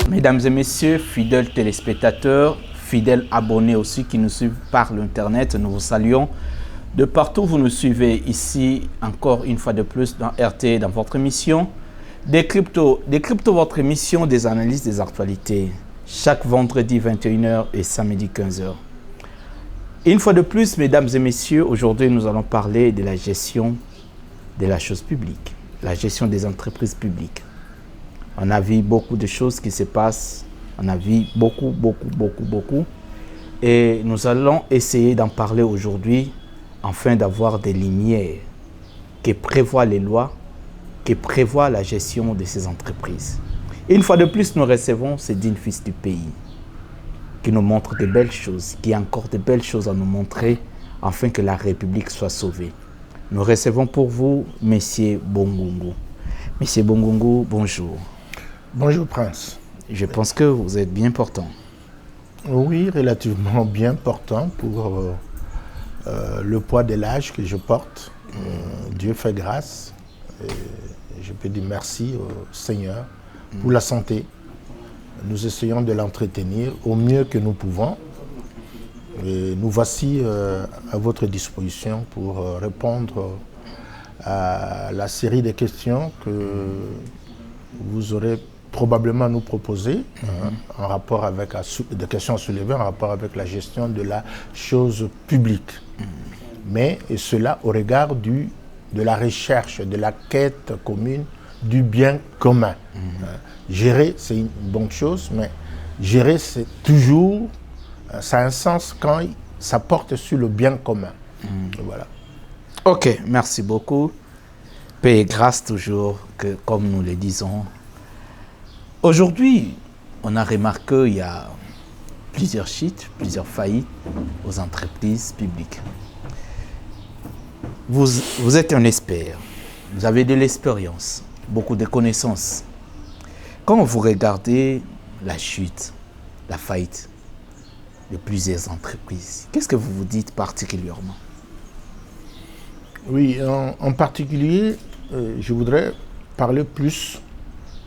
Mesdames et messieurs, fidèles téléspectateurs, fidèles abonnés aussi qui nous suivent par l'internet, nous vous saluons de partout où vous nous suivez ici encore une fois de plus dans RT, dans votre émission Décrypto, votre émission des analyses des actualités, chaque vendredi 21h et samedi 15h. Une fois de plus, mesdames et messieurs, aujourd'hui nous allons parler de la gestion de la chose publique, la gestion des entreprises publiques. On a vu beaucoup de choses qui se passent, on a vu beaucoup. Et nous allons essayer d'en parler aujourd'hui afin d'avoir des lumières qui prévoient les lois, qui prévoient la gestion de ces entreprises. Et une fois de plus, nous recevons ces dignes fils du pays qui nous montrent de belles choses, qui ont encore de belles choses à nous montrer afin que la République soit sauvée. Nous recevons pour vous, Monsieur Bongongo. Monsieur Bongongo, bonjour. Bonjour Prince. Je pense que vous êtes bien portant. Oui, relativement bien portant pour le poids de l'âge que je porte. Dieu fait grâce. Et je peux dire merci au Seigneur pour la santé. Nous essayons de l'entretenir au mieux que nous pouvons. Et nous voici à votre disposition pour répondre à la série de questions que vous aurez probablement nous proposer en rapport avec des questions à soulever en rapport avec la gestion de la chose publique. Mais et cela au regard de la recherche, de la quête commune du bien commun. Gérer, c'est une bonne chose, mais gérer, c'est toujours, ça a un sens quand ça porte sur le bien commun. Voilà. Ok, merci beaucoup. Paix et grâce toujours, que, comme nous le disons. Aujourd'hui, on a remarqué qu'il y a plusieurs chutes, plusieurs faillites aux entreprises publiques. Vous êtes un expert, vous avez de l'expérience, beaucoup de connaissances. Quand vous regardez la chute, la faillite de plusieurs entreprises, qu'est-ce que vous vous dites particulièrement? Oui, en particulier, je voudrais parler plus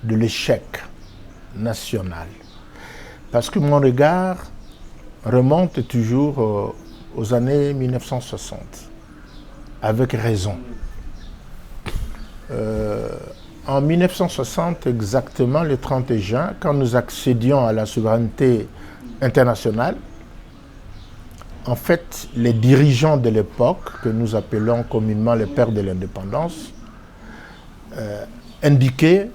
de l'échec national. Parce que mon regard remonte toujours aux années 1960, avec raison. En 1960, exactement le 30 juin, quand nous accédions à la souveraineté internationale, en fait, les dirigeants de l'époque, que nous appelons communément les pères de l'indépendance, indiquaient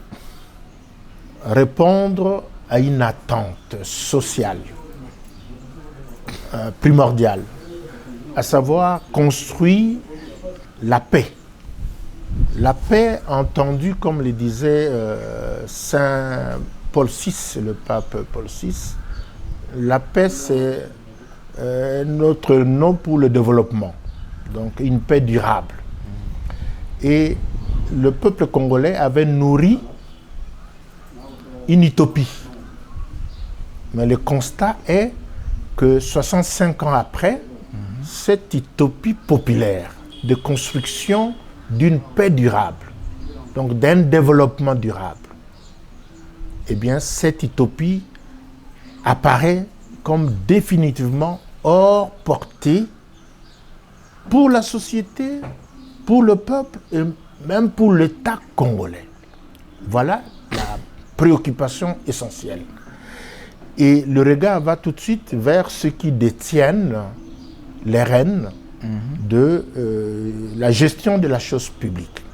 répondre à une attente sociale primordiale, à savoir construire la paix. La paix entendue, comme le disait Saint Paul VI, le pape Paul VI, la paix c'est notre nom pour le développement, donc une paix durable. Et le peuple congolais avait nourri une utopie. Mais le constat est que 65 ans après, cette utopie populaire de construction d'une paix durable, donc d'un développement durable, eh bien cette utopie apparaît comme définitivement hors portée pour la société, pour le peuple et même pour l'État congolais. Voilà la préoccupation essentielle. Et le regard va tout de suite vers ceux qui détiennent les rênes de la gestion de la chose publique.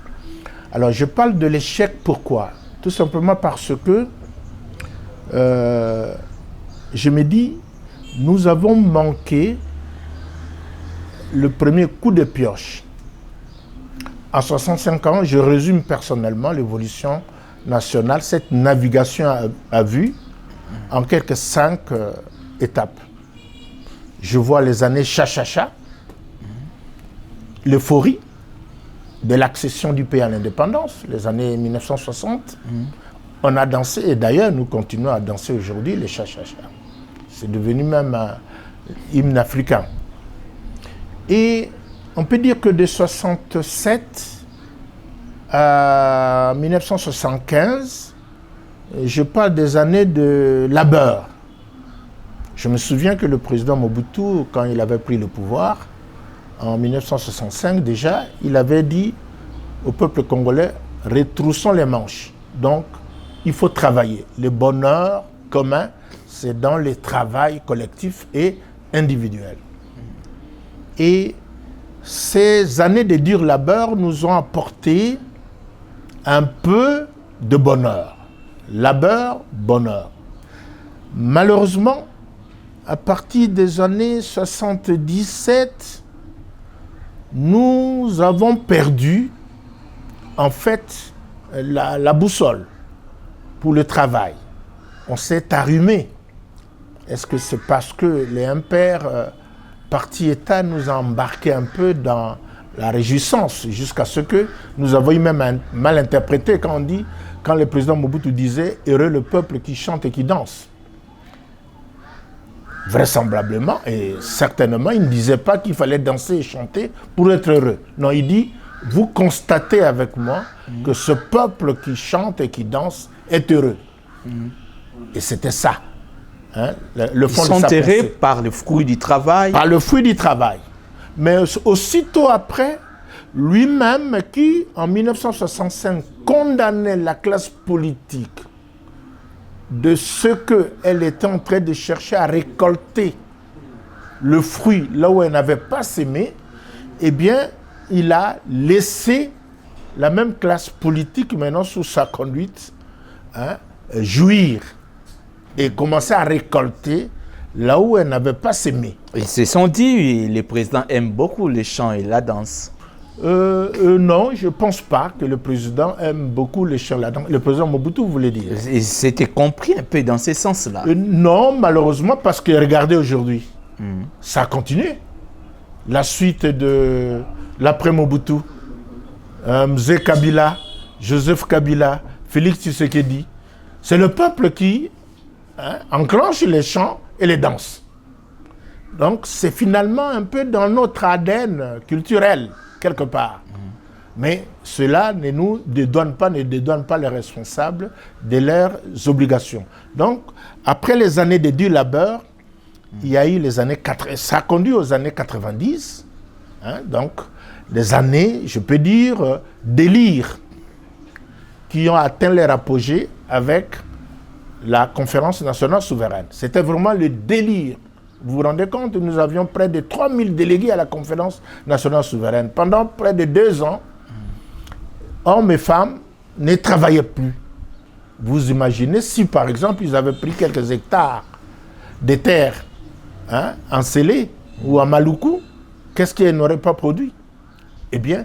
Alors je parle de l'échec, pourquoi? Tout simplement parce que je me dis, nous avons manqué le premier coup de pioche. En 65 ans, je résume personnellement l'évolution nationale. Cette navigation a vu en quelques 5 étapes. Je vois les années cha-cha-cha, l'euphorie de l'accession du pays à l'indépendance, les années 1960. On a dansé, et d'ailleurs nous continuons à danser aujourd'hui les cha-cha-cha. C'est devenu même un hymne africain. Et on peut dire que de 67 à 1975, je parle des années de labeur. Je me souviens que le président Mobutu, quand il avait pris le pouvoir, en 1965 déjà, il avait dit au peuple congolais, retroussons les manches. Donc, il faut travailler. Le bonheur commun, c'est dans le travail collectif et individuel. Et ces années de dur labeur nous ont apporté un peu de bonheur. Labeur, bonheur. Malheureusement, à partir des années 77, nous avons perdu, en fait, la boussole pour le travail. On s'est arrumé. Est-ce que c'est parce que les impairs parti-État nous ont embarqués un peu dans la réjouissance, jusqu'à ce que nous avons même mal interprété quand on dit, quand le président Mobutu disait « Heureux le peuple qui chante et qui danse ». Vraisemblablement et certainement, il ne disait pas qu'il fallait danser et chanter pour être heureux. Non, il dit, vous constatez avec moi que ce peuple qui chante et qui danse est heureux. Et c'était ça. Hein, le fond Ils sont enterrés par le fruit du travail. Par le fruit du travail. Mais aussitôt après, lui-même qui, en 1965, condamnait la classe politique de ce qu'elle était en train de chercher à récolter le fruit là où elle n'avait pas sémé, eh bien, il a laissé la même classe politique, maintenant sous sa conduite, jouir et commencer à récolter là où elle n'avait pas sémé. Ils se sont dit, le président aime beaucoup les chants et la danse. Non, je ne pense pas que le président aime beaucoup les chants et la danse. Le président Mobutu voulait dire. Et c'était compris un peu dans ce sens-là. Non, malheureusement, parce que regardez aujourd'hui, ça a continué. La suite de l'après-Mobutu, Mzee Kabila, Joseph Kabila, Félix Tshisekedi, c'est le peuple qui enclenche les chants et les danses. Donc, c'est finalement un peu dans notre ADN culturel, quelque part. Mais cela ne nous dédouane pas les responsables de leurs obligations. Donc, après les années de dur labeur, il y a eu les années 80, ça a conduit aux années 90, donc des années, je peux dire, délire, qui ont atteint leur apogée avec la conférence nationale souveraine. C'était vraiment le délire. Vous vous rendez compte, nous avions près de 3000 délégués à la conférence nationale souveraine. Pendant près de 2 ans, hommes et femmes ne travaillaient plus. Vous imaginez si, par exemple, ils avaient pris quelques hectares de terre en Sélé ou à Maluku, qu'est-ce qu'ils n'auraient pas produit? Eh bien,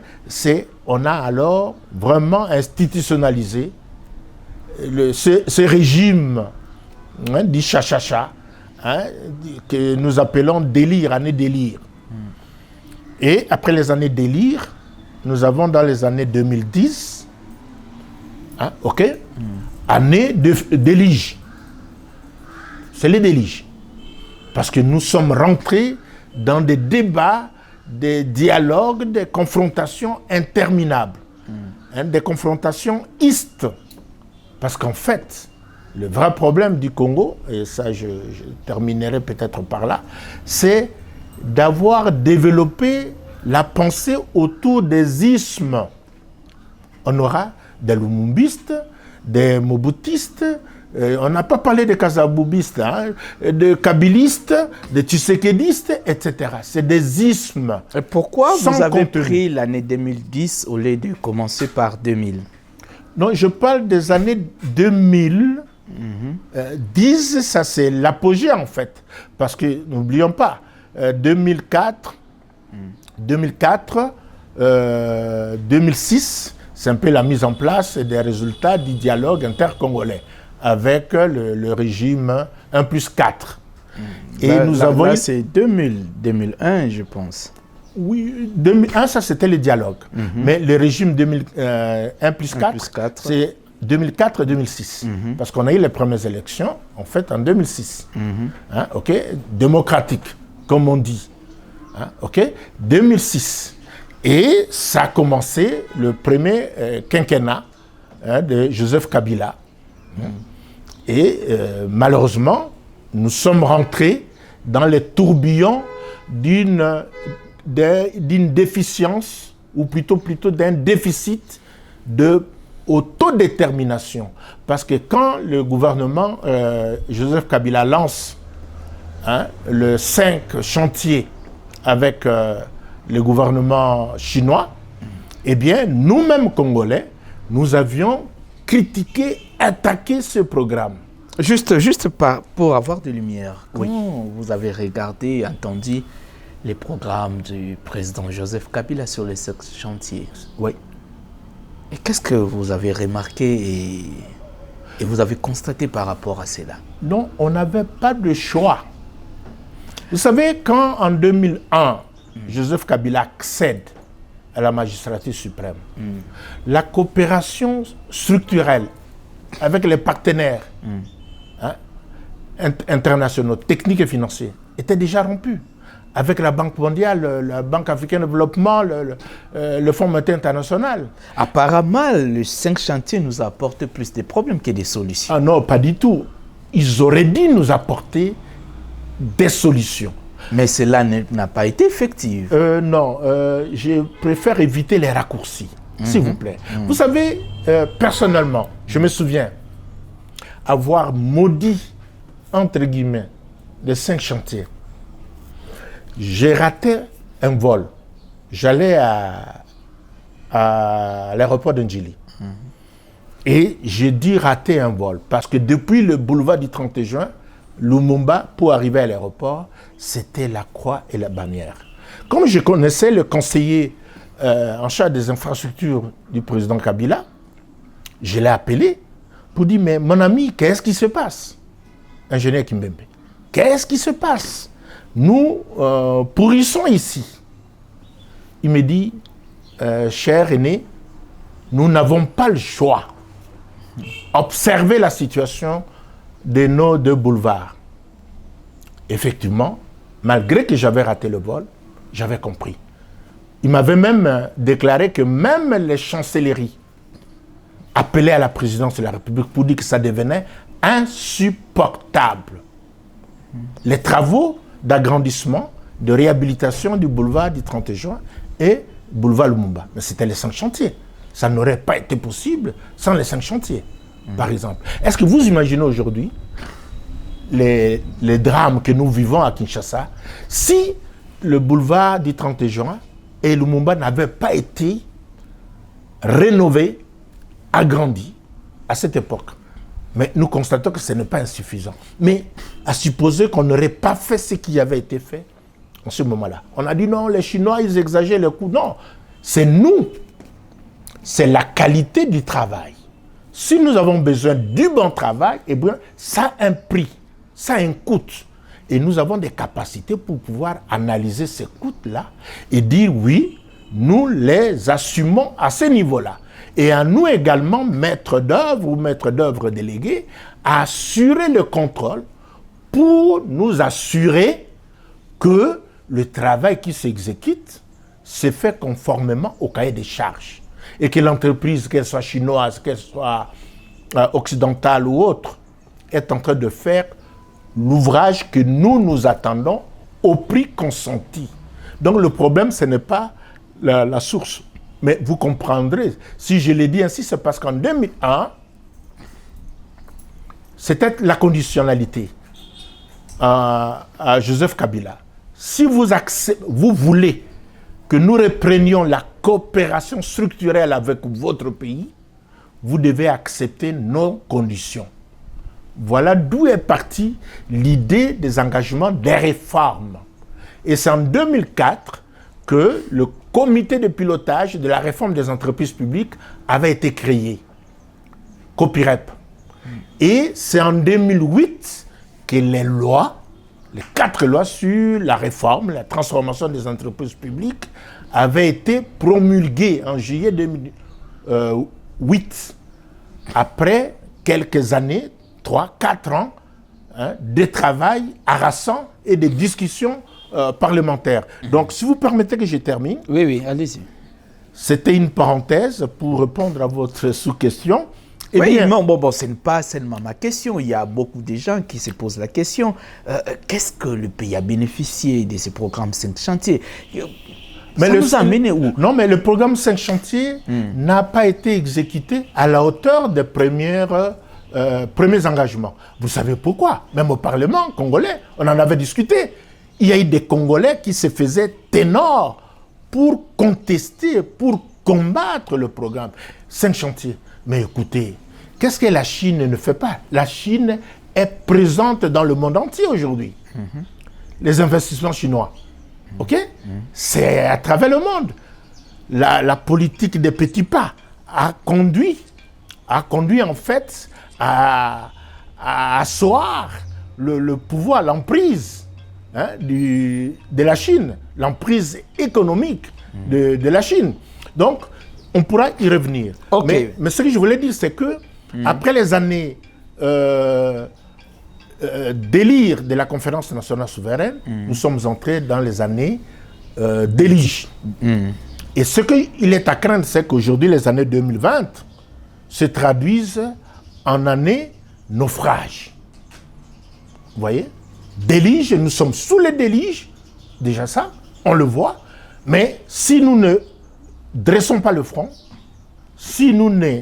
on a alors vraiment institutionnalisé ce régime dit cha-cha-cha, que nous appelons délire, année délire. Et après les années délire, nous avons dans les années 2010, année de délige. C'est les déliges. Parce que nous sommes rentrés dans des débats, des dialogues, des confrontations interminables. Des confrontations istes. Parce qu'en fait, le vrai problème du Congo, et ça je terminerai peut-être par là, c'est d'avoir développé la pensée autour des ismes. On aura des lumumbistes, des mobutistes, on n'a pas parlé des kasaboubistes, de kabilistes, de tshisekédistes, etc. C'est des ismes. Et pourquoi vous avez pris l'année 2010 au lieu de commencer par 2000? Non, je parle des années 2000 disent ça c'est l'apogée en fait. Parce que n'oublions pas, 2004, 2006, c'est un peu la mise en place des résultats du dialogue intercongolais avec le régime 1+4. Et nous avons... Là, c'est 2001, je pense. Oui, 2001, ça c'était le dialogue. Mais le régime 1+4, c'est 2004-2006. Parce qu'on a eu les premières élections, en fait, en 2006. Hein, ok, démocratique, comme on dit. Hein, ok, 2006. Et ça a commencé le premier quinquennat de Joseph Kabila. Et malheureusement, nous sommes rentrés dans les tourbillons d'une déficience, ou plutôt d'un déficit d'autodétermination. Parce que quand le gouvernement Joseph Kabila lance le 5 chantiers avec le gouvernement chinois, eh bien, nous-mêmes Congolais, nous avions critiqué, attaqué ce programme. Juste pour avoir de lumière, comment vous avez regardé, entendu les programmes du président Joseph Kabila sur les chantiers? Oui. Et qu'est-ce que vous avez remarqué et vous avez constaté par rapport à cela? Non, on n'avait pas de choix. Vous savez, quand en 2001, Joseph Kabila accède à la magistrature suprême, la coopération structurelle avec les partenaires internationaux, techniques et financiers, était déjà rompue. Avec la Banque mondiale, la Banque africaine de développement, le Fonds monétaire international. Apparemment, les 5 chantiers nous apportent plus de problèmes que des solutions. Ah non, pas du tout. Ils auraient dû nous apporter des solutions. Mais cela n'a pas été effectif. Non, je préfère éviter les raccourcis, s'il vous plaît. Vous savez, personnellement, je me souviens avoir maudit, entre guillemets, les 5 chantiers. J'ai raté un vol. J'allais à l'aéroport de Njili. Et j'ai dû rater un vol. Parce que depuis le boulevard du 30 juin, Lumumba, pour arriver à l'aéroport, c'était la croix et la bannière. Comme je connaissais le conseiller en charge des infrastructures du président Kabila, je l'ai appelé pour dire, mais mon ami, qu'est-ce qui se passe? Ingénieur Kimbembe, qu'est-ce qui se passe? Nous pourrissons ici. Il me dit, cher aîné, nous n'avons pas le choix. Observez la situation de nos 2 boulevards. Effectivement, malgré que j'avais raté le vol, j'avais compris. Il m'avait même déclaré que même les chancelleries appelaient à la présidence de la République pour dire que ça devenait insupportable. Les travaux d'agrandissement, de réhabilitation du boulevard du 30 juin et boulevard Lumumba. Mais c'était les 5 chantiers. Ça n'aurait pas été possible sans les 5 chantiers, par exemple. Est-ce que vous imaginez aujourd'hui les drames que nous vivons à Kinshasa si le boulevard du 30 juin et Lumumba n'avaient pas été rénovés, agrandis à cette époque? Mais nous constatons que ce n'est pas insuffisant. Mais à supposer qu'on n'aurait pas fait ce qui avait été fait en ce moment-là. On a dit non, les Chinois, ils exagèrent les coûts. Non, c'est nous. C'est la qualité du travail. Si nous avons besoin du bon travail, eh bien, ça a un prix, ça a un coût. Et nous avons des capacités pour pouvoir analyser ces coûts-là et dire oui, nous les assumons à ce niveau-là. Et à nous également, maîtres d'œuvre ou maîtres d'œuvre délégués, à assurer le contrôle pour nous assurer que le travail qui s'exécute se fait conformément au cahier des charges. Et que l'entreprise, qu'elle soit chinoise, qu'elle soit occidentale ou autre, est en train de faire l'ouvrage que nous attendons au prix consenti. Donc le problème, ce n'est pas la source. Mais vous comprendrez, si je l'ai dit ainsi, c'est parce qu'en 2001, c'était la conditionnalité à Joseph Kabila. Si vous voulez que nous reprenions la coopération structurelle avec votre pays, vous devez accepter nos conditions. Voilà d'où est partie l'idée des engagements des réformes. Et c'est en 2004 que le comité de pilotage de la réforme des entreprises publiques avait été créé, COPIREP. Et c'est en 2008 que les lois, les 4 lois sur la réforme, la transformation des entreprises publiques, avaient été promulguées en juillet 2008, après quelques années, 3, 4 ans, de travail harassant et de discussions parlementaires. Donc, si vous permettez que je termine. Oui, allez-y. C'était une parenthèse pour répondre à votre sous-question. Oui, bon, ce n'est pas seulement ma question. Il y a beaucoup de gens qui se posent la question. Qu'est-ce que le pays a bénéficié de ces programmes 5 chantiers? Mais ça nous a amené où? Non, mais le programme 5 chantiers n'a pas été exécuté à la hauteur des premiers engagements. Vous savez pourquoi? Même au Parlement congolais, on en avait discuté. Il y a eu des Congolais qui se faisaient ténors pour contester, pour combattre le programme 5 chantiers. Mais écoutez, qu'est-ce que la Chine ne fait pas? La Chine est présente dans le monde entier aujourd'hui. Les investissements chinois. OK? C'est à travers le monde. La politique des petits pas a conduit en fait à asseoir le pouvoir, l'emprise de la Chine, l'emprise économique de la Chine. Donc, on pourra y revenir. Okay. Mais ce que je voulais dire, c'est que après les années délire de la Conférence nationale souveraine, nous sommes entrés dans les années d'élige. Et ce qu'il est à craindre, c'est qu'aujourd'hui, les années 2020 se traduisent en années naufrage. Vous voyez? Délige, nous sommes sous les déliges, déjà ça, on le voit. Mais si nous ne dressons pas le front, si nous ne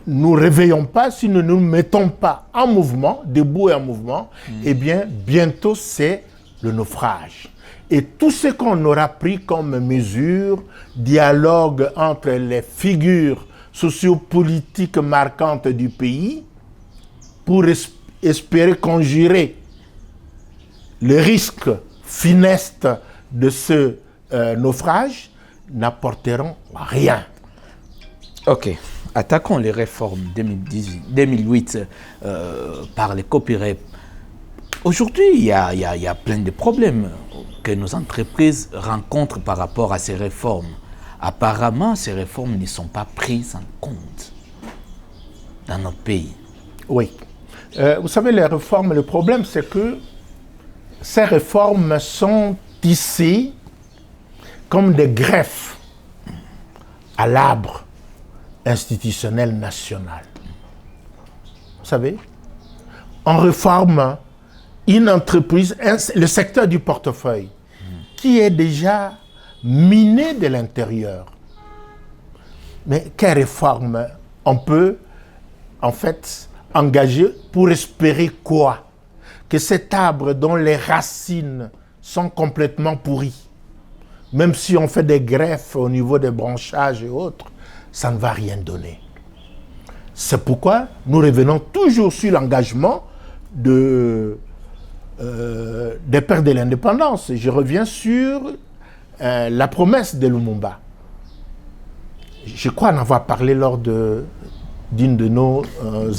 nous réveillons pas, si nous ne nous mettons pas en mouvement, debout et en mouvement, eh bien, bientôt, c'est le naufrage. Et tout ce qu'on aura pris comme mesure, dialogue entre les figures sociopolitiques marquantes du pays, pour espérer conjurer le risque funeste de ce naufrage, n'apporteront rien. Ok. Attaquons les réformes 2008 par les COPIREP. Aujourd'hui, il y a plein de problèmes que nos entreprises rencontrent par rapport à ces réformes. Apparemment, ces réformes ne sont pas prises en compte dans notre pays. Oui. Vous savez, les réformes, le problème, c'est que ces réformes sont tissées comme des greffes à l'arbre institutionnel national. Vous savez, on réforme une entreprise, le secteur du portefeuille, qui est déjà miné de l'intérieur. Mais quelle réforme on peut, en fait, engager pour espérer quoi? Que cet arbre dont les racines sont complètement pourries, même si on fait des greffes au niveau des branchages et autres, ça ne va rien donner. C'est pourquoi nous revenons toujours sur l'engagement des pères de l'indépendance. Je reviens sur la promesse de Lumumba. Je crois en avoir parlé lors d'une de nos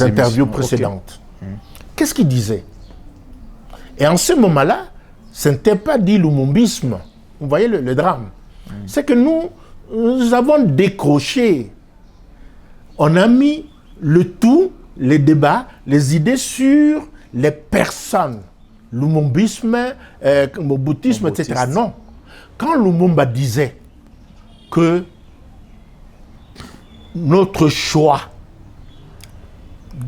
interviews précédentes. Okay. Qu'est-ce qu'il disait? Et en ce moment-là, ce n'était pas dit lumumbisme. Vous voyez le drame. C'est que nous avons décroché. On a mis le tout, les débats, les idées sur les personnes. Lumumbisme, moboutisme, etc. Non. Quand Lumumba disait que notre choix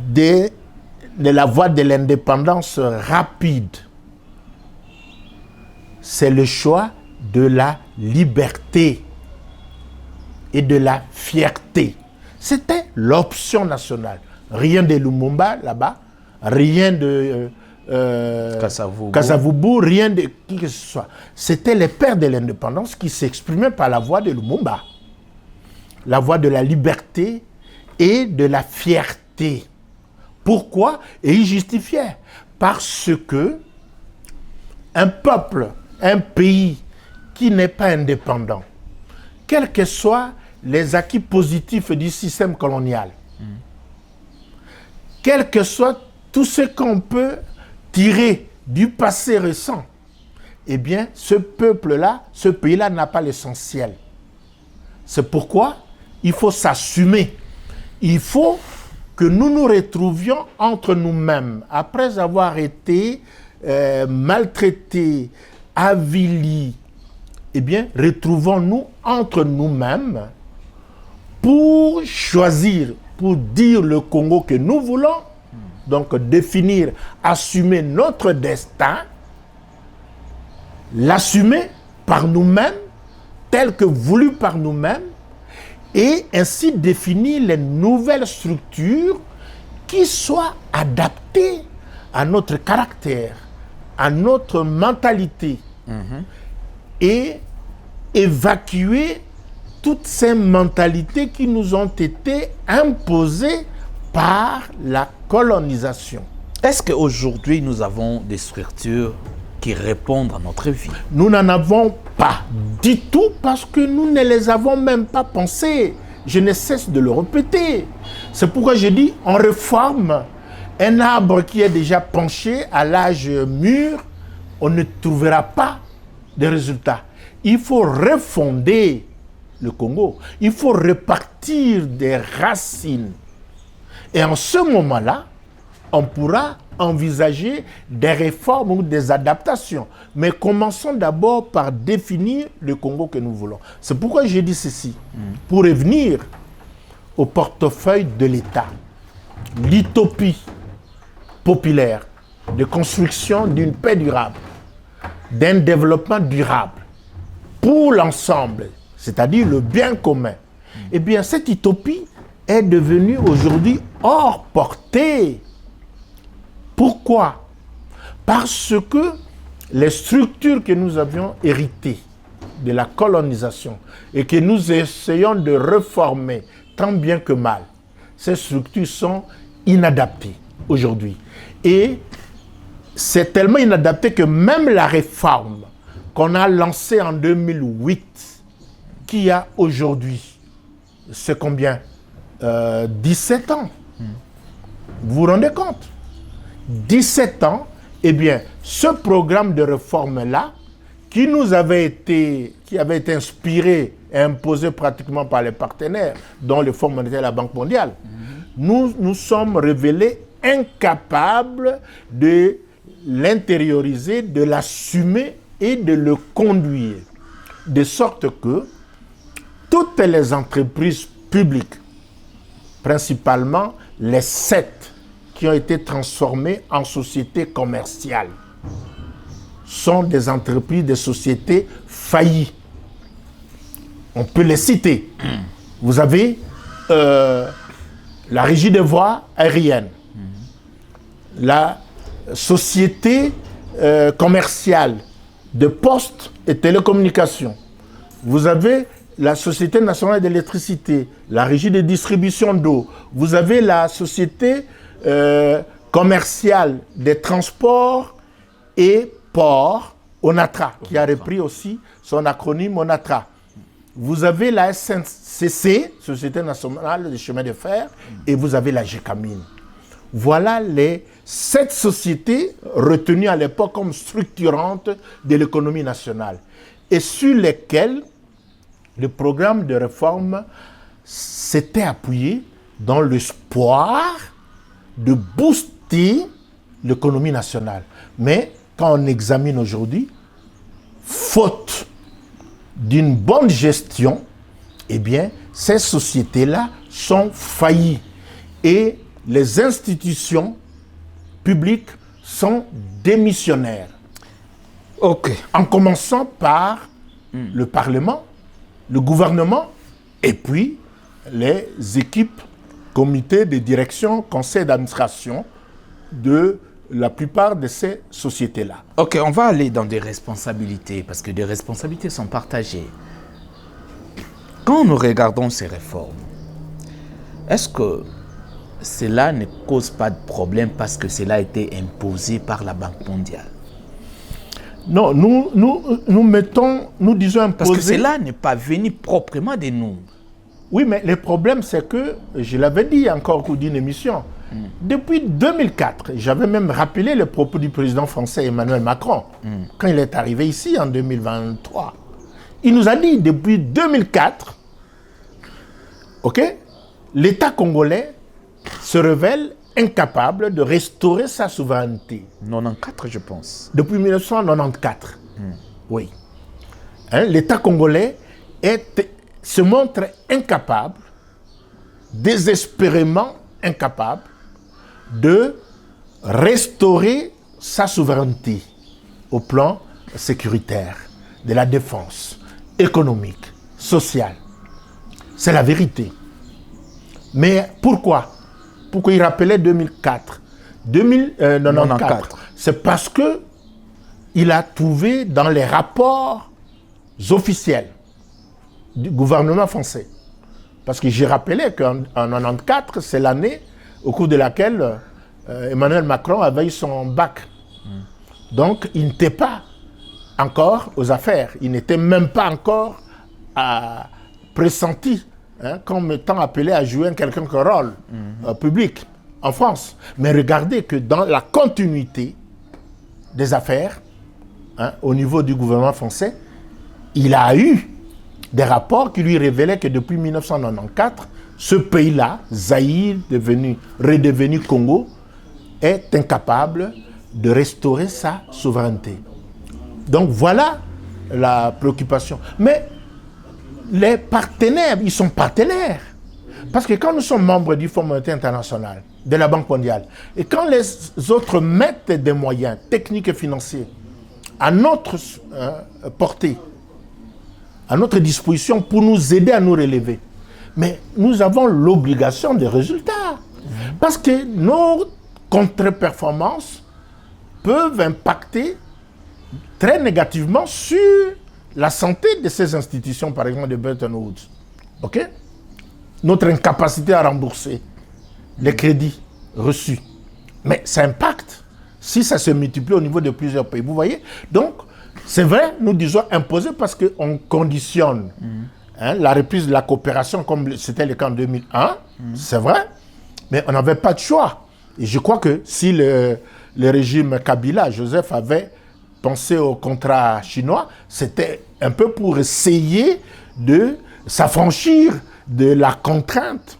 de la voie de l'indépendance rapide, c'est le choix de la liberté et de la fierté. C'était l'option nationale. Rien de Lumumba là-bas, rien de Kasavubu, rien de qui que ce soit. C'était les pères de l'indépendance qui s'exprimaient par la voix de Lumumba. La voix de la liberté et de la fierté. Pourquoi? Et il justifiait. Parce que un peuple, un pays qui n'est pas indépendant, quels que soient les acquis positifs du système colonial, quel que soit tout ce qu'on peut tirer du passé récent, eh bien, ce peuple-là, ce pays-là n'a pas l'essentiel. C'est pourquoi il faut s'assumer. Il faut que nous nous retrouvions entre nous-mêmes, après avoir été maltraités, avilis. Eh bien, retrouvons-nous entre nous-mêmes pour choisir, pour dire le Congo que nous voulons, donc définir, assumer notre destin, l'assumer par nous-mêmes, tel que voulu par nous-mêmes, et ainsi définir les nouvelles structures qui soient adaptées à notre caractère, à notre mentalité, et évacuer toutes ces mentalités qui nous ont été imposées par la colonisation. Est-ce qu'aujourd'hui, nous avons des structures qui répondent à notre vie? Nous n'en avons pas du tout parce que nous ne les avons même pas pensées. Je ne cesse de le répéter. C'est pourquoi je dis, on réforme un arbre qui est déjà penché à l'âge mûr, on ne trouvera pas de résultats. Il faut refonder le Congo. Il faut repartir des racines. Et en ce moment-là, on pourra envisager des réformes ou des adaptations. Mais commençons d'abord par définir le Congo que nous voulons. C'est pourquoi j'ai dit ceci. Pour revenir au portefeuille de l'État, l'utopie populaire de construction d'une paix durable, d'un développement durable pour l'ensemble, c'est-à-dire le bien commun, eh bien cette utopie est devenue aujourd'hui hors portée. Pourquoi? Parce que les structures que nous avions héritées de la colonisation et que nous essayons de réformer tant bien que mal, ces structures sont inadaptées aujourd'hui. Et c'est tellement inadapté que même la réforme qu'on a lancée en 2008, qui a aujourd'hui, c'est combien? 17 ans. Vous vous rendez compte? 17 ans, eh bien, ce programme de réforme-là, qui avait été inspiré et imposé pratiquement par les partenaires, dont le Fonds monétaire et la Banque mondiale, nous sommes révélés incapables de l'intérioriser, de l'assumer et de le conduire. De sorte que toutes les entreprises publiques, principalement les 7 qui ont été transformées en sociétés commerciales, sont des entreprises, des sociétés faillies. On peut les citer. Vous avez la Régie des voies aériennes, la société commerciale de postes et télécommunications. Vous avez la Société nationale d'électricité, la Régie de distribution d'eau. Vous avez la Société commerciale des transports et ports, ONATRA, qui a repris aussi son acronyme ONATRA. Vous avez la SNCC, Société nationale des chemins de fer, et vous avez la GECAMIN. Voilà les 7 sociétés retenues à l'époque comme structurantes de l'économie nationale et sur lesquelles le programme de réforme s'était appuyé dans l'espoir de booster l'économie nationale. Mais quand on examine aujourd'hui, faute d'une bonne gestion, eh bien, ces sociétés-là sont faillies et les institutions publiques sont démissionnaires. Ok. En commençant par le Parlement, le gouvernement et puis les équipes, comités de direction, conseils d'administration de la plupart de ces sociétés-là. Ok, on va aller dans des responsabilités parce que des responsabilités sont partagées. Quand nous regardons ces réformes, est-ce que cela ne cause pas de problème parce que cela a été imposé par la Banque mondiale. Non, nous disons imposer. Parce que cela n'est pas venu proprement de nous. Oui, mais le problème, c'est que, je l'avais dit encore au cours d'une émission, depuis 2004, j'avais même rappelé le propos du président français Emmanuel Macron, quand il est arrivé ici en 2023. Il nous a dit, depuis 2004, l'État congolais se révèle incapable de restaurer sa souveraineté. 94, je pense. Depuis 1994. Oui. L'État congolais se montre incapable, désespérément incapable, de restaurer sa souveraineté au plan sécuritaire, de la défense, économique, sociale. C'est la vérité. Mais pourquoi? Pourquoi il rappelait 2004 94. C'est parce que il a trouvé dans les rapports officiels du gouvernement français. Parce que j'ai rappelé qu'en 94, c'est l'année au cours de laquelle Emmanuel Macron avait eu son bac. Donc, il n'était pas encore aux affaires. Il n'était même pas encore pressenti comme étant appelé à jouer un quelconque rôle public en France. Mais regardez que dans la continuité des affaires, au niveau du gouvernement français, il a eu des rapports qui lui révélaient que depuis 1994, ce pays-là, Zaïre, redevenu Congo, est incapable de restaurer sa souveraineté. Donc voilà la préoccupation. Mais les partenaires, ils sont partenaires. Parce que quand nous sommes membres du Fonds monétaire international, de la Banque mondiale, et quand les autres mettent des moyens techniques et financiers à notre portée, à notre disposition pour nous aider à nous relever, mais nous avons l'obligation des résultats. Parce que nos contre-performances peuvent impacter très négativement sur la santé de ces institutions, par exemple de Bretton Woods. Notre incapacité à rembourser les crédits reçus. Mais ça impacte si ça se multiplie au niveau de plusieurs pays. Vous voyez? Donc, c'est vrai, nous disons imposer parce qu'on conditionne la reprise de la coopération comme c'était le cas en 2001. C'est vrai, mais on n'avait pas de choix. Et je crois que si le régime Kabila, Joseph, avait pensé au contrat chinois, c'était un peu pour essayer de s'affranchir de la contrainte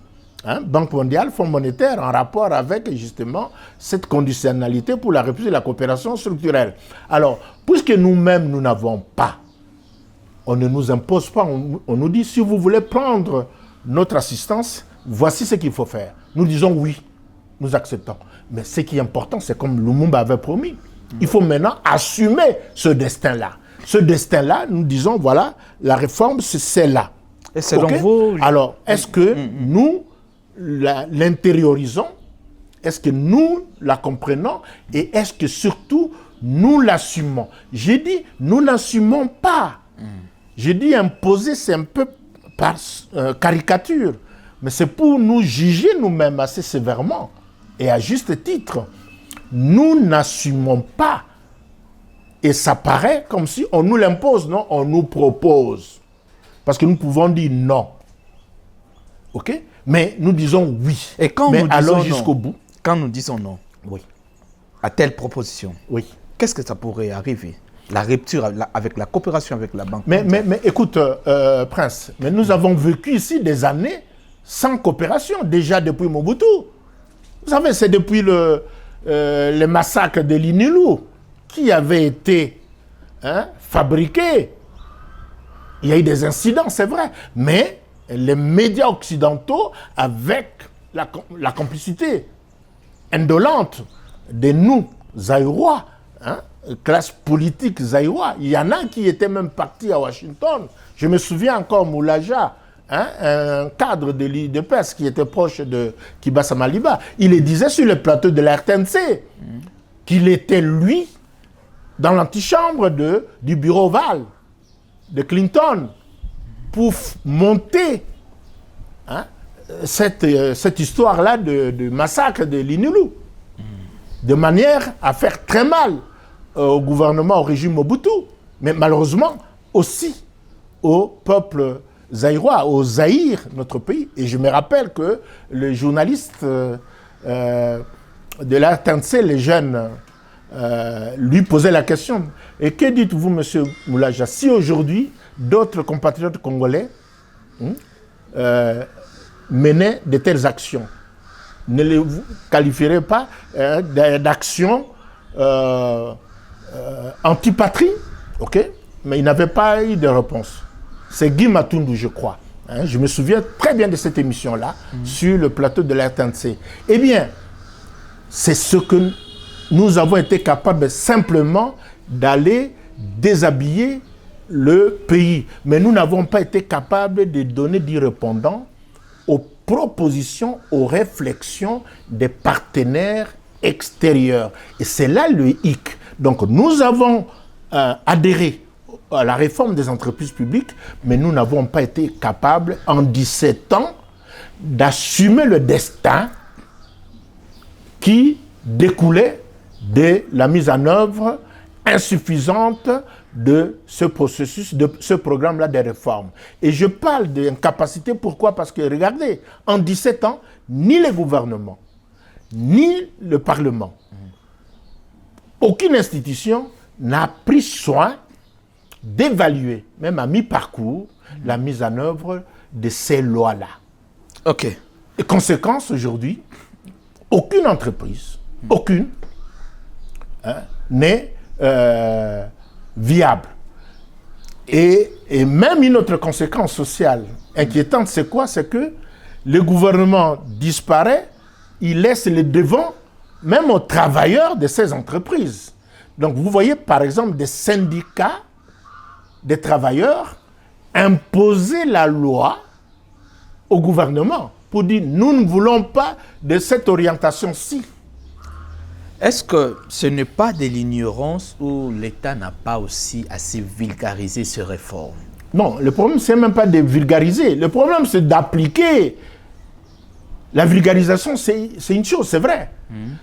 Banque mondiale, Fonds monétaire, en rapport avec justement cette conditionnalité pour la reprise de la coopération structurelle. Alors, puisque nous-mêmes, nous n'avons pas, on ne nous impose pas, on nous dit, si vous voulez prendre notre assistance, voici ce qu'il faut faire. Nous disons oui, nous acceptons. Mais ce qui est important, c'est comme Lumumba avait promis. Il faut maintenant assumer ce destin-là. Ce destin-là, nous disons, voilà, la réforme, c'est celle-là. Et selon vous... Alors, est-ce que nous l'intériorisons? Est-ce que nous la comprenons? Et est-ce que surtout, nous l'assumons? J'ai dit, nous n'assumons pas. J'ai dit imposer, c'est un peu par caricature. Mais c'est pour nous juger nous-mêmes assez sévèrement. Et à juste titre, nous n'assumons pas. Et ça paraît comme si on nous l'impose, non? On nous propose. Parce que nous pouvons dire non. OK? Mais nous disons oui. Et quand mais nous allons disons jusqu'au non, bout. quand nous disons non, Oui. à telle proposition, Oui. qu'est-ce que ça pourrait arriver? La rupture avec la coopération avec la Banque Mais mondiale. écoute, Prince, mais nous avons vécu ici des années sans coopération, déjà depuis Mobutu. Vous savez, c'est depuis le massacre de l'Inilou qui avait été fabriqué. Il y a eu des incidents, c'est vrai, mais les médias occidentaux, avec la complicité indolente de nous, Zaïrois, classe politique zaïrois, il y en a qui étaient même partis à Washington. Je me souviens encore Moulaja, un cadre de l'IDPS qui était proche de Kibasa Maliba. Il le disait sur le plateau de la RTNC qu'il était, lui, dans l'antichambre du bureau Oval de Clinton pour monter cette histoire-là de massacre de l'Inulu, de manière à faire très mal au gouvernement, au régime Mobutu, mais malheureusement aussi au peuple zaïrois, au Zaïre, notre pays. Et je me rappelle que le journaliste de la RTNC, les jeunes, lui posait la question. Et que dites-vous, M. Moulaja, si aujourd'hui d'autres compatriotes congolais menaient de telles actions, ne les qualifierait pas d'actions anti-patrie, ok? Mais il n'avait pas eu de réponse. C'est Guy Matundu, je crois. Je me souviens très bien de cette émission-là, sur le plateau de la RTNC. Eh bien, c'est ce que nous avons été capables simplement d'aller déshabiller le pays. Mais nous n'avons pas été capables de donner du répondant aux propositions, aux réflexions des partenaires extérieurs. Et c'est là le hic. Donc nous avons adhéré à la réforme des entreprises publiques, mais nous n'avons pas été capables en 17 ans d'assumer le destin qui découlait de la mise en œuvre insuffisante de ce processus, de ce programme-là des réformes. Et je parle d'incapacité, pourquoi? Parce que, regardez, en 17 ans, ni le gouvernement, ni le Parlement, aucune institution n'a pris soin d'évaluer, même à mi-parcours, la mise en œuvre de ces lois-là. Ok. Et conséquence, aujourd'hui, aucune entreprise, aucune, n'est viable. Et même une autre conséquence sociale inquiétante, c'est quoi? C'est que le gouvernement disparaît, il laisse le devant même aux travailleurs de ces entreprises. Donc vous voyez par exemple des syndicats des travailleurs imposer la loi au gouvernement pour dire nous ne voulons pas de cette orientation-ci. Est-ce que ce n'est pas de l'ignorance où l'État n'a pas aussi assez vulgarisé ces réformes? Non, le problème, c'est même pas de vulgariser. Le problème, c'est d'appliquer. La vulgarisation, c'est une chose, c'est vrai.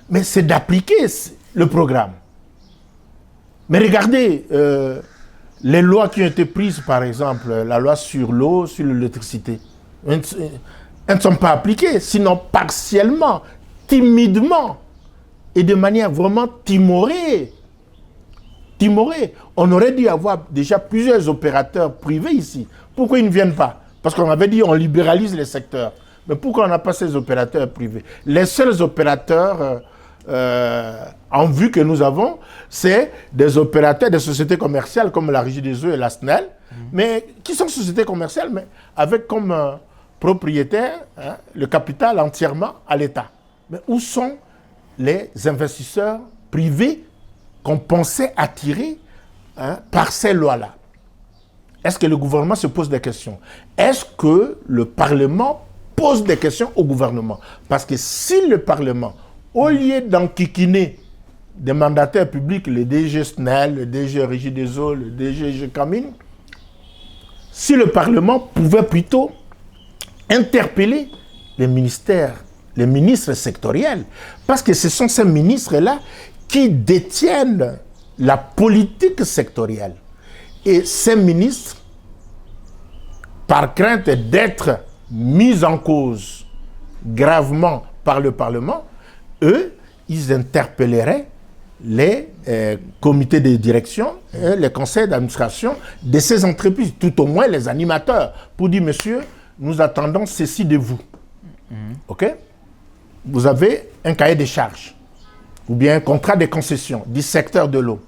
Mais c'est d'appliquer le programme. Mais regardez, les lois qui ont été prises, par exemple, la loi sur l'eau, sur l'électricité, elles ne sont pas appliquées, sinon partiellement, timidement. Et de manière vraiment timorée. Timorée. On aurait dû avoir déjà plusieurs opérateurs privés ici. Pourquoi ils ne viennent pas? Parce qu'on avait dit on libéralise les secteurs. Mais pourquoi on n'a pas ces opérateurs privés? Les seuls opérateurs en vue que nous avons, c'est des opérateurs des sociétés commerciales comme la Régie des eaux et la SNEL, mais qui sont sociétés commerciales, mais avec comme propriétaire le capital entièrement à l'État. Mais où sont les investisseurs privés qu'on pensait attirer par ces lois-là? Est-ce que le gouvernement se pose des questions? Est-ce que le Parlement pose des questions au gouvernement? Parce que si le Parlement, au lieu d'enquiquiner des mandataires publics, le DG SNEL, le DG Régie des eaux, le DG Camine, si le Parlement pouvait plutôt interpeller les ministères, les ministres sectoriels, parce que ce sont ces ministres-là qui détiennent la politique sectorielle. Et ces ministres, par crainte d'être mis en cause gravement par le Parlement, eux, ils interpelleraient les comités de direction, les conseils d'administration de ces entreprises, tout au moins les animateurs, pour dire, monsieur, nous attendons ceci de vous. OK? Vous avez un cahier de charges ou bien un contrat de concession du secteur de l'eau.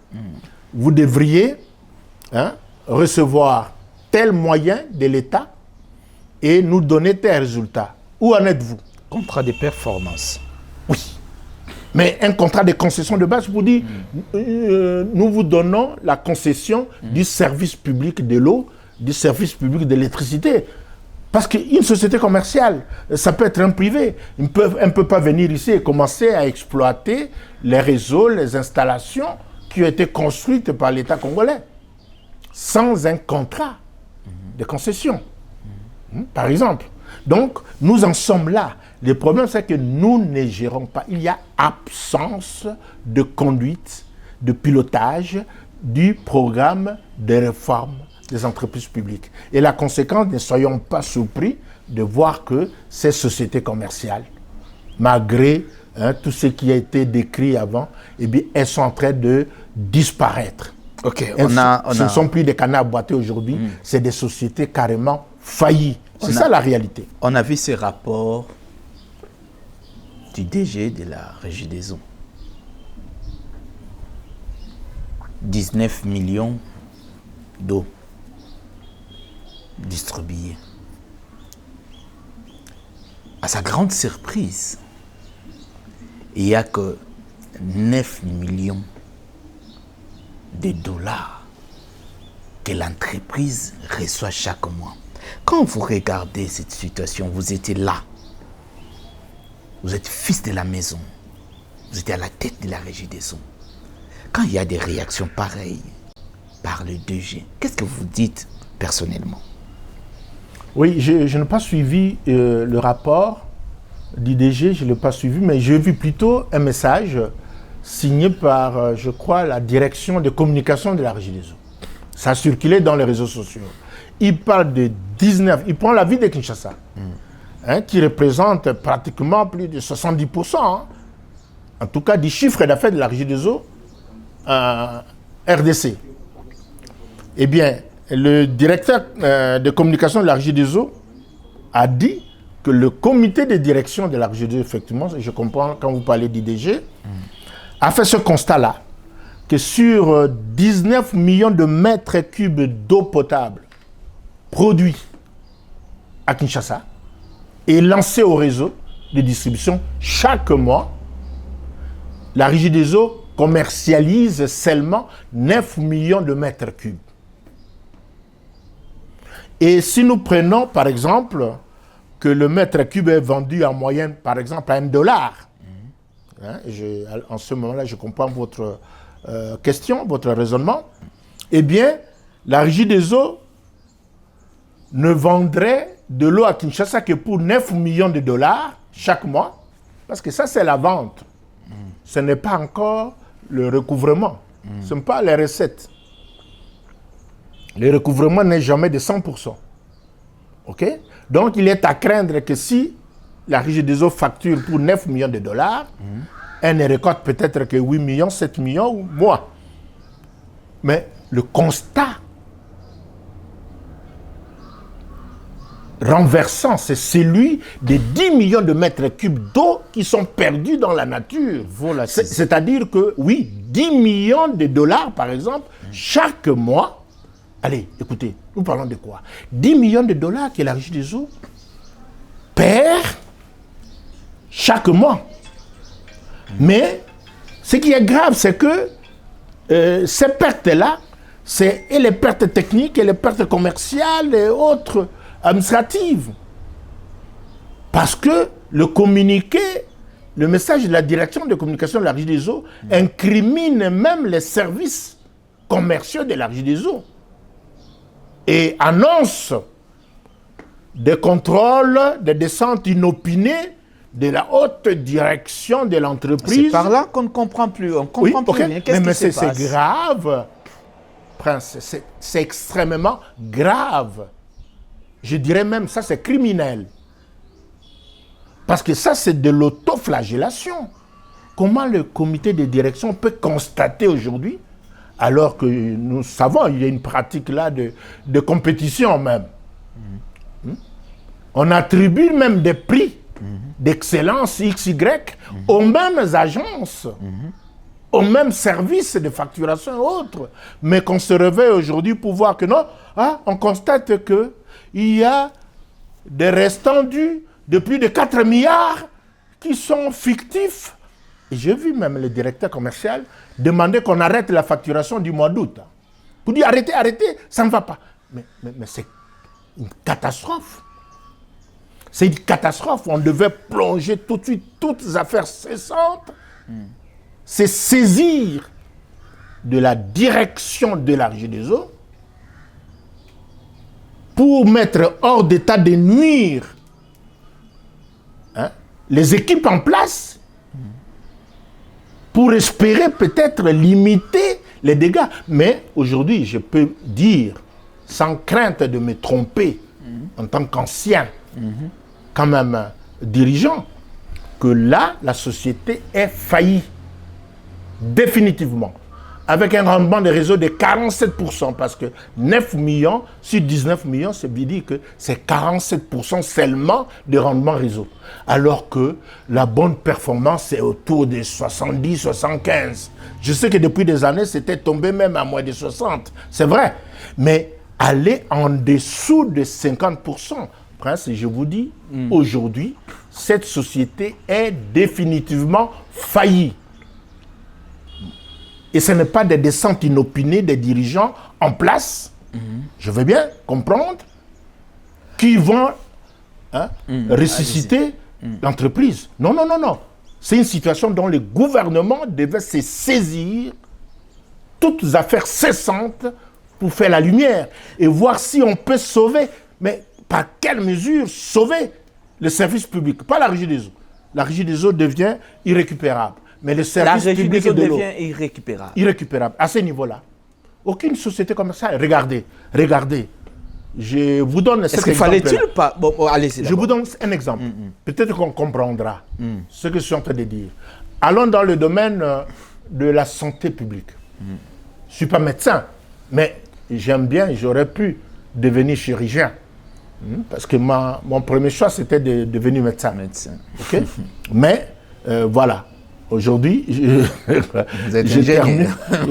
Vous devriez recevoir tel moyen de l'État et nous donner tel résultat. Où en êtes-vous? Contrat de performance. Oui. Mais un contrat de concession de base pour dire nous vous donnons la concession du service public de l'eau, du service public de l'électricité. Parce qu'une société commerciale, ça peut être un privé. Elle ne peut pas venir ici et commencer à exploiter les réseaux, les installations qui ont été construites par l'État congolais sans un contrat de concession. Par exemple. Donc, nous en sommes là. Le problème, c'est que nous ne gérons pas. Il y a absence de conduite, de pilotage du programme de réforme des entreprises publiques. Et la conséquence, ne soyons pas surpris de voir que ces sociétés commerciales, malgré tout ce qui a été décrit avant, eh bien, elles sont en train de disparaître. Ok, Ce ne sont plus des canards boités aujourd'hui, c'est des sociétés carrément faillies. C'est ça la réalité. On a vu ces rapports du DG de la Régie des Eaux. 19 millions d'eau distribuée. À sa grande surprise, il n'y a que 9 millions de dollars que l'entreprise reçoit chaque mois. Quand vous regardez cette situation, vous étiez là. Vous êtes fils de la maison. Vous étiez à la tête de la Régie des Eaux. Quand il y a des réactions pareilles par le DG, qu'est-ce que vous dites personnellement? Oui, je n'ai pas suivi le rapport du DG, je ne l'ai pas suivi, mais j'ai vu plutôt un message signé par, je crois, la direction de communication de la Régie des Eaux. Ça a circulé dans les réseaux sociaux. Il parle de 19, il prend la ville de Kinshasa, qui représente pratiquement plus de 70%, en tout cas du chiffre d'affaires de la Régie des Eaux, RDC. Eh bien, le directeur de communication de la Régie des Eaux a dit que le comité de direction de la Régie des Eaux, effectivement, je comprends quand vous parlez d'IDG, a fait ce constat-là, que sur 19 millions de mètres cubes d'eau potable produits à Kinshasa et lancés au réseau de distribution chaque mois, la Régie des Eaux commercialise seulement 9 millions de mètres cubes. Et si nous prenons, par exemple, que le mètre cube est vendu en moyenne, par exemple, à $1, en ce moment-là, je comprends votre question, votre raisonnement, eh bien, la Régie des Eaux ne vendrait de l'eau à Kinshasa que pour 9 millions de dollars chaque mois, parce que ça, c'est la vente. Ce n'est pas encore le recouvrement. Ce ne sont pas les recettes. Le recouvrement n'est jamais de 100%. OK? Donc, il est à craindre que si la Régie des Eaux facture pour 9 millions de dollars, elle ne récolte peut-être que 8 millions, 7 millions ou moins. Mais le constat renversant, c'est celui des 10 millions de mètres cubes d'eau qui sont perdus dans la nature. C'est-à-dire que, oui, 10 millions de dollars, par exemple, chaque mois. Allez, écoutez, nous parlons de quoi? 10 millions de dollars que la Régie des Eaux perd chaque mois. Mais ce qui est grave, c'est que ces pertes-là, c'est et les pertes techniques, et les pertes commerciales et autres administratives. Parce que le communiqué, le message de la direction de communication de la Régie des Eaux incrimine même les services commerciaux de la Régie des Eaux et annonce des contrôles, des descentes inopinées de la haute direction de l'entreprise. C'est par là qu'on ne comprend plus. On comprend plus rien. Qu'est-ce qui se passe? C'est grave, Prince. C'est extrêmement grave. Je dirais même, ça c'est criminel. Parce que ça c'est de l'autoflagellation. Comment le comité de direction peut constater aujourd'hui, alors que nous savons, il y a une pratique là de compétition même. On attribue même des prix d'excellence XY aux mêmes agences, aux mêmes services de facturation et autres. Mais qu'on se réveille aujourd'hui pour voir que non, on constate qu'il y a des restants dus de plus de 4 milliards qui sont fictifs. Et j'ai vu même le directeur commercial demander qu'on arrête la facturation du mois d'août. Pour dire arrêtez, ça ne va pas. Mais c'est une catastrophe. C'est une catastrophe. On devait plonger tout de suite toutes les affaires cessantes. C'est saisir de la direction de la Régie des Eaux pour mettre hors d'état de nuire les équipes en place pour espérer peut-être limiter les dégâts. Mais aujourd'hui, je peux dire, sans crainte de me tromper, en tant qu'ancien, quand même dirigeant, que là, la société est faillie. Définitivement. Avec un rendement des réseaux de 47%, parce que 9 millions sur 19 millions, ça veut dire que c'est 47% seulement de rendement réseau. Alors que la bonne performance est autour de 70, 75. Je sais que depuis des années, c'était tombé même à moins de 60. C'est vrai. Mais aller en dessous de 50%, Prince, je vous dis, aujourd'hui, cette société est définitivement faillie. Et ce n'est pas des descentes inopinées des dirigeants en place, je veux bien comprendre, qui vont ressusciter l'entreprise. Non, non, non, non. C'est une situation dont le gouvernement devait se saisir, toutes affaires cessantes, pour faire la lumière et voir si on peut sauver. Mais par quelle mesure sauver le service public? Pas la régie des eaux. La régie des eaux devient irrécupérable. Mais le service public de l'eau devient irrécupérable. Irrécupérable, à ce niveau-là. Aucune société comme ça. Regardez, regardez. Je vous donne cet exemple. Est-ce qu'il fallait-il pas... Bon, allez-y. Je vous donne un exemple. Peut-être qu'on comprendra ce que je suis en train de dire. Allons dans le domaine de la santé publique. Je ne suis pas médecin, mais j'aime bien, j'aurais pu devenir chirurgien. Parce que mon premier choix, c'était de devenir médecin. Okay? Mais voilà. Aujourd'hui, je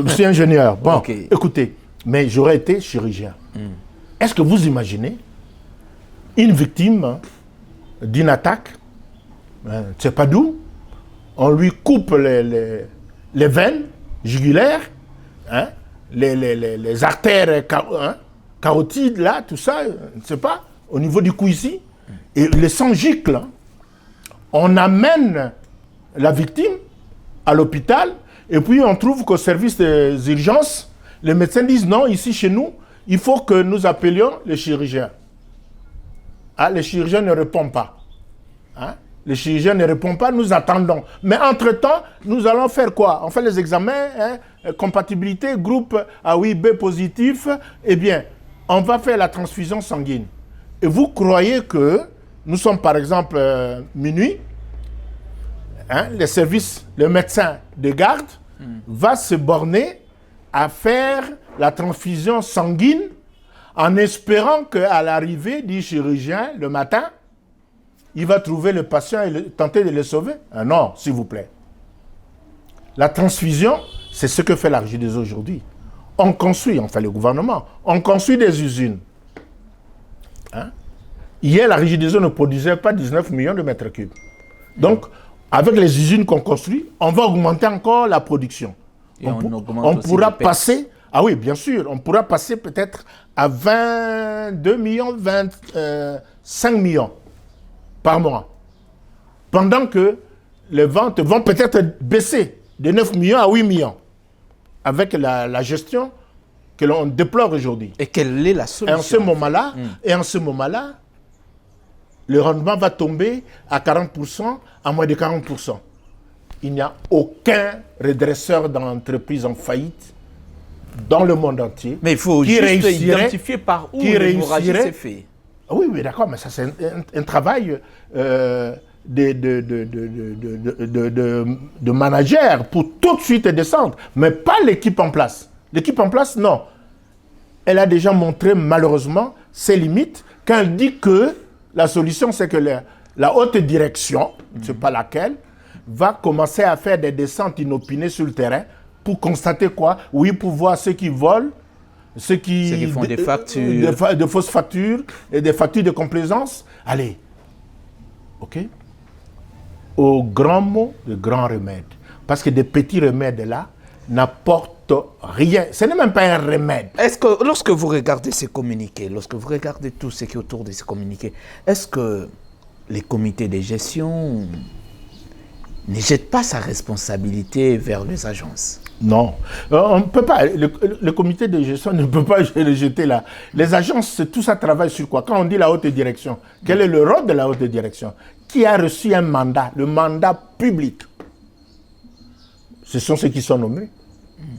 suis ingénieur. Bon, okay. Écoutez, mais j'aurais été chirurgien. Est-ce que vous imaginez une victime d'une attaque, je ne sais pas d'où, on lui coupe les veines jugulaires, les artères carotides, là, tout ça, je ne sais pas, au niveau du cou ici, et le sang gicle. On amène la victime à l'hôpital, et puis on trouve qu'au service des urgences, les médecins disent non, ici chez nous, il faut que nous appelions les chirurgiens. Les chirurgiens ne répondent pas. Les chirurgiens ne répondent pas, nous attendons. Mais entre-temps, nous allons faire quoi? On fait les examens, compatibilité, groupe A, oui, B positif. Eh bien, on va faire la transfusion sanguine. Et vous croyez que nous sommes par exemple minuit, les services, le médecin de garde va se borner à faire la transfusion sanguine en espérant qu'à l'arrivée du chirurgien le matin, il va trouver le patient et tenter de le sauver? Non, s'il vous plaît. La transfusion, c'est ce que fait la régie des eaux aujourd'hui. On construit, enfin le gouvernement, on construit des usines. Hier, la régie des eaux ne produisait pas 19 millions de mètres cubes. Donc, avec les usines qu'on construit, on va augmenter encore la production. On pourra passer, ah oui, bien sûr, on pourra passer peut-être à 22 millions, 25 millions par mois. Pendant que les ventes vont peut-être baisser de 9 millions à 8 millions avec la gestion que l'on déplore aujourd'hui. Et quelle est la solution? Et en ce moment-là, le rendement va tomber à 40%, à moins de 40%. Il n'y a aucun redresseur d'entreprise en faillite dans le monde entier. Mais il faut juste identifier par où l'hémorragie s'est fait. Oui, oui, d'accord, mais ça c'est un travail de manager pour tout de suite descendre, mais pas l'équipe en place. L'équipe en place, non. Elle a déjà montré malheureusement ses limites quand elle dit que la solution, c'est que la haute direction, je ne sais pas laquelle, va commencer à faire des descentes inopinées sur le terrain pour constater quoi? Oui, pour voir ceux qui volent, ceux qui font des factures. De fausses factures et des factures de complaisance. Allez, ok? Au grand mot, de grand remède. Parce que des petits remèdes là n'apportent rien. Ce n'est même pas un remède. Est-ce que lorsque vous regardez ces communiqués, lorsque vous regardez tout ce qui est autour de ces communiqués, est-ce que les comités de gestion ne jettent pas sa responsabilité vers les agences? Non, on ne peut pas. Le comité de gestion ne peut pas le jeter là. Les agences, tout ça travaille sur quoi? Quand on dit la haute direction, quel est le rôle de la haute direction? qui a reçu un mandat, le mandat public, ce sont ceux qui sont nommés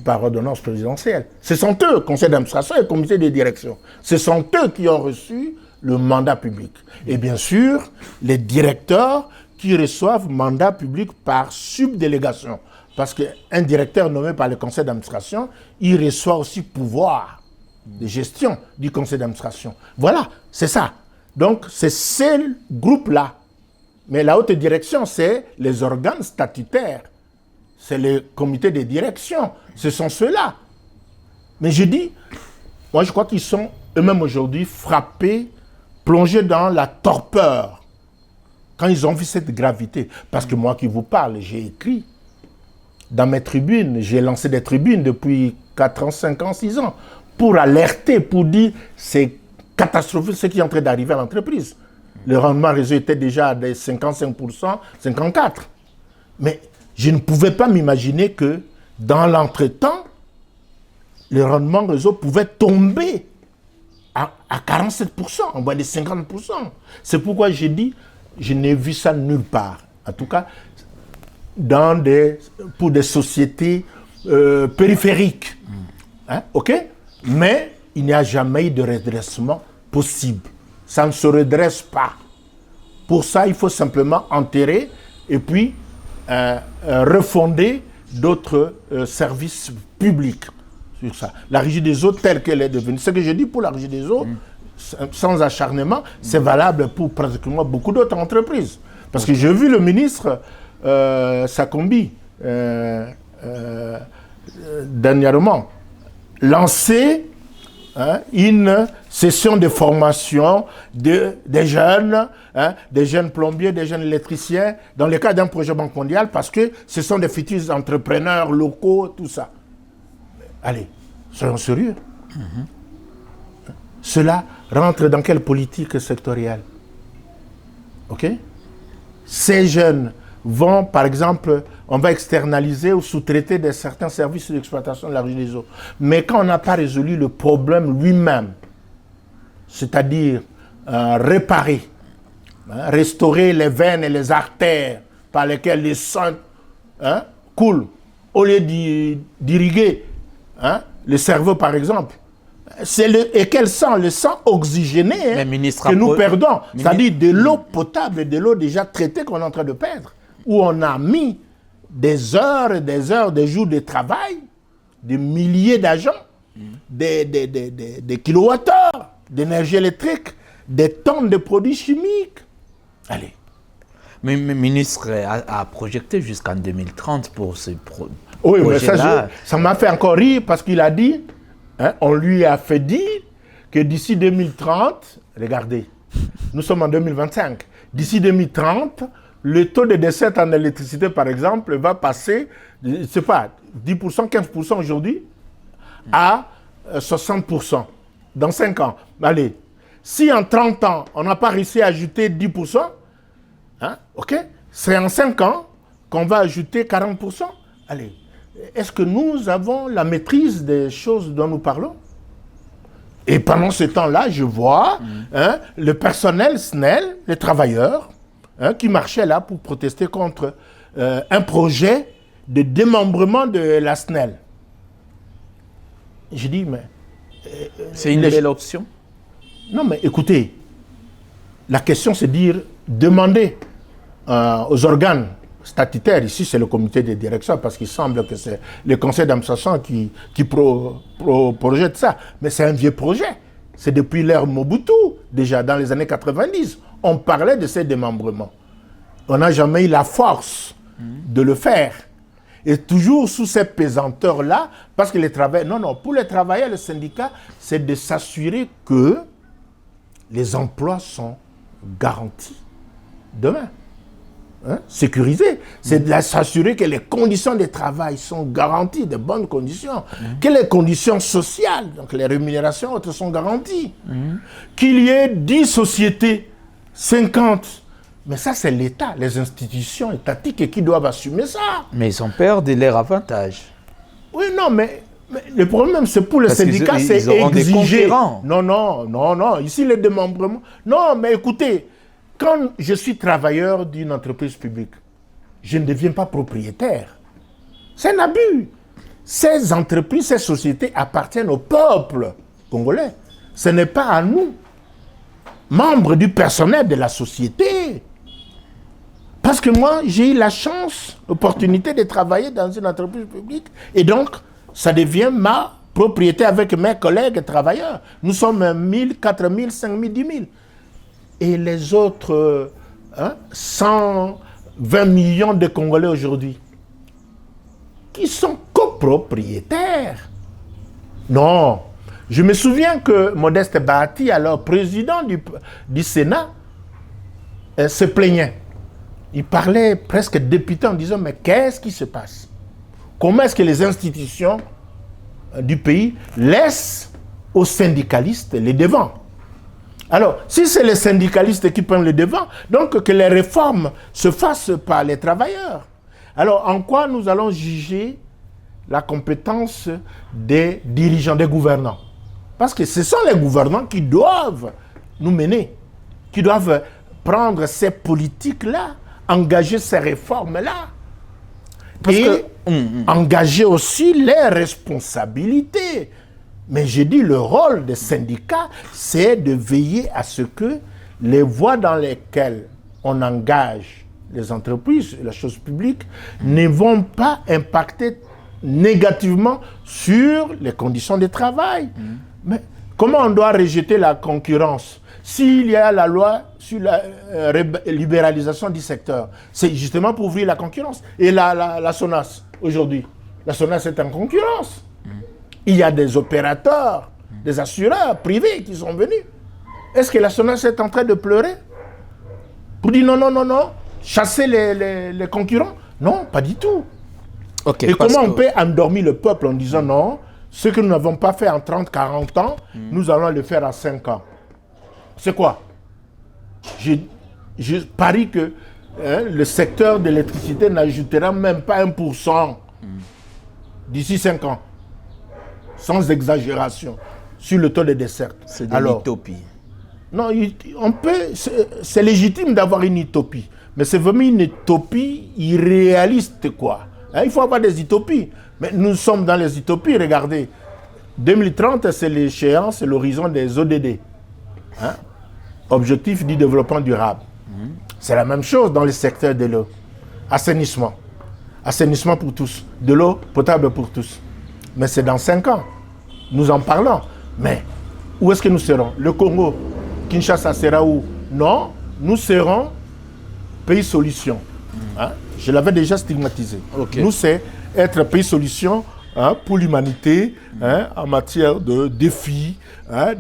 par ordonnance présidentielle. Ce sont eux, conseil d'administration et comité de direction. Ce sont eux qui ont reçu le mandat public. Et bien sûr, les directeurs qui reçoivent mandat public par subdélégation. Parce qu'un directeur nommé par le conseil d'administration, il reçoit aussi pouvoir de gestion du conseil d'administration. Voilà, c'est ça. Donc, c'est ce groupe-là. Mais la haute direction, c'est les organes statutaires. C'est le comité de direction. Ce sont ceux-là. Mais je dis, moi je crois qu'ils sont eux-mêmes aujourd'hui frappés, plongés dans la torpeur. Quand ils ont vu cette gravité. Parce que moi qui vous parle, j'ai écrit dans mes tribunes, j'ai lancé des tribunes depuis 4 ans, 5 ans, 6 ans, pour alerter, pour dire c'est catastrophique ce qui est en train d'arriver à l'entreprise. Le rendement réseau était déjà à des 55%, 54%. Mais je ne pouvais pas m'imaginer que dans l'entretemps, le rendement réseau pouvait tomber à 47%, en bas de 50%. C'est pourquoi j'ai dit, je n'ai vu ça nulle part. En tout cas, pour des sociétés périphériques. Hein, ok? Mais il n'y a jamais eu de redressement possible. Ça ne se redresse pas. Pour ça, il faut simplement enterrer et puis refonder d'autres services publics sur ça. La Régie des eaux telle qu'elle est devenue. Ce que je dis pour la Régie des eaux, sans acharnement, c'est valable pour pratiquement beaucoup d'autres entreprises. Parce que j'ai vu le ministre Sakombi dernièrement lancer une session de formation des jeunes plombiers, des jeunes électriciens, dans le cadre d'un projet Banque mondiale, parce que ce sont des futurs entrepreneurs locaux, tout ça. Allez, soyons sérieux. Cela rentre dans quelle politique sectorielle? Ok? Ces jeunes vont, par exemple, on va externaliser ou sous-traiter certains services d'exploitation de la Régie des eaux. Mais quand on n'a pas résolu le problème lui-même, c'est-à-dire réparer, restaurer les veines et les artères par lesquelles les sang coulent, au lieu d'irriguer le cerveau, par exemple, et quel sang? Le sang oxygéné que nous perdons. C'est-à-dire de l'eau potable et de l'eau déjà traitée qu'on est en train de perdre. Où on a mis des heures et des jours de travail, des milliers d'agents, des kilowattheures d'énergie électrique, des tonnes de produits chimiques. Allez. Mais le ministre a projeté jusqu'en 2030 pour ce oui, mais ça m'a fait encore rire parce qu'il a dit, on lui a fait dire que d'ici 2030, regardez, nous sommes en 2025, d'ici 2030, le taux de décès en électricité, par exemple, va passer, je ne sais pas, 10%, 15% aujourd'hui, à 60% dans 5 ans. Allez, si en 30 ans, on n'a pas réussi à ajouter 10%, ok, c'est en 5 ans qu'on va ajouter 40%. Allez, est-ce que nous avons la maîtrise des choses dont nous parlons? Et pendant ce temps-là, je vois le personnel SNEL, les travailleurs, qui marchaient là pour protester contre un projet de démembrement de la SNEL. Je dis, mais... c'est une belle option? Non, mais écoutez, la question c'est dire, demander aux organes statutaires, ici c'est le comité de direction, parce qu'il semble que c'est le conseil d'administration qui projette ça, mais c'est un vieux projet. C'est depuis l'ère Mobutu, déjà dans les années 90, on parlait de ces démembrements. On n'a jamais eu la force de le faire. Et toujours sous cette pesanteur-là, parce que les travailleurs... Non, pour les travailleurs, le syndicat, c'est de s'assurer que les emplois sont garantis demain. Sécurisés. C'est de s'assurer que les conditions de travail sont garanties, de bonnes conditions. Que les conditions sociales, donc les rémunérations autres, sont garanties. Qu'il y ait 10 sociétés, 50... Mais ça, c'est l'État, les institutions étatiques qui doivent assumer ça. Mais ils ont peur de leur avantage. Oui, non, mais le problème, c'est pour les syndicats, c'est exiger. Non. Ici, les démembrements... Non, mais écoutez, quand je suis travailleur d'une entreprise publique, je ne deviens pas propriétaire. C'est un abus. Ces entreprises, ces sociétés appartiennent au peuple congolais. Ce n'est pas à nous, membres du personnel de la société. Parce que moi, j'ai eu la chance, l'opportunité de travailler dans une entreprise publique. Et donc, ça devient ma propriété avec mes collègues travailleurs. Nous sommes 1000, 4000, 5000, 10 000. Et les autres 120 millions de Congolais aujourd'hui, qui sont copropriétaires. Non. Je me souviens que Modeste Bahati, alors président du Sénat, se plaignait. Il parlait presque député en disant, mais qu'est-ce qui se passe? Comment est-ce que les institutions du pays laissent aux syndicalistes les devants? Alors, si c'est les syndicalistes qui prennent les devants, donc que les réformes se fassent par les travailleurs. Alors, en quoi nous allons juger la compétence des dirigeants, des gouvernants? Parce que ce sont les gouvernants qui doivent nous mener, qui doivent prendre ces politiques-là, engager ces réformes-là. Et engager aussi les responsabilités. Mais j'ai dit, le rôle des syndicats, c'est de veiller à ce que les voies dans lesquelles on engage les entreprises, la chose publique, ne vont pas impacter négativement sur les conditions de travail. Mais comment on doit rejeter la concurrence? S'il y a la loi sur la libéralisation du secteur, c'est justement pour ouvrir la concurrence. Et la SONAS, aujourd'hui, la SONAS est en concurrence. Il y a des opérateurs, des assureurs privés qui sont venus. Est-ce que la SONAS est en train de pleurer pour dire non, chasser les concurrents? Non, pas du tout. Okay, et comment on peut endormir le peuple en disant non, ce que nous n'avons pas fait en 30, 40 ans, nous allons le faire en 5 ans? C'est quoi? Je parie que le secteur de l'électricité n'ajoutera même pas 1% d'ici 5 ans. Sans exagération, sur le taux de desserte. C'est de l'utopie. Non, c'est légitime d'avoir une utopie. Mais c'est vraiment une utopie irréaliste, quoi. Il faut avoir des utopies. Mais nous sommes dans les utopies, regardez. 2030, c'est l'échéance, c'est l'horizon des ODD. Objectif du développement durable. C'est la même chose dans le secteur de l'eau. Assainissement. Assainissement pour tous. De l'eau potable pour tous. Mais c'est dans 5 ans. Nous en parlons. Mais où est-ce que nous serons? Le Congo, Kinshasa sera où? Non, nous serons pays solution. Je l'avais déjà stigmatisé. Okay. Nous, c'est être pays solution pour l'humanité en matière de défis,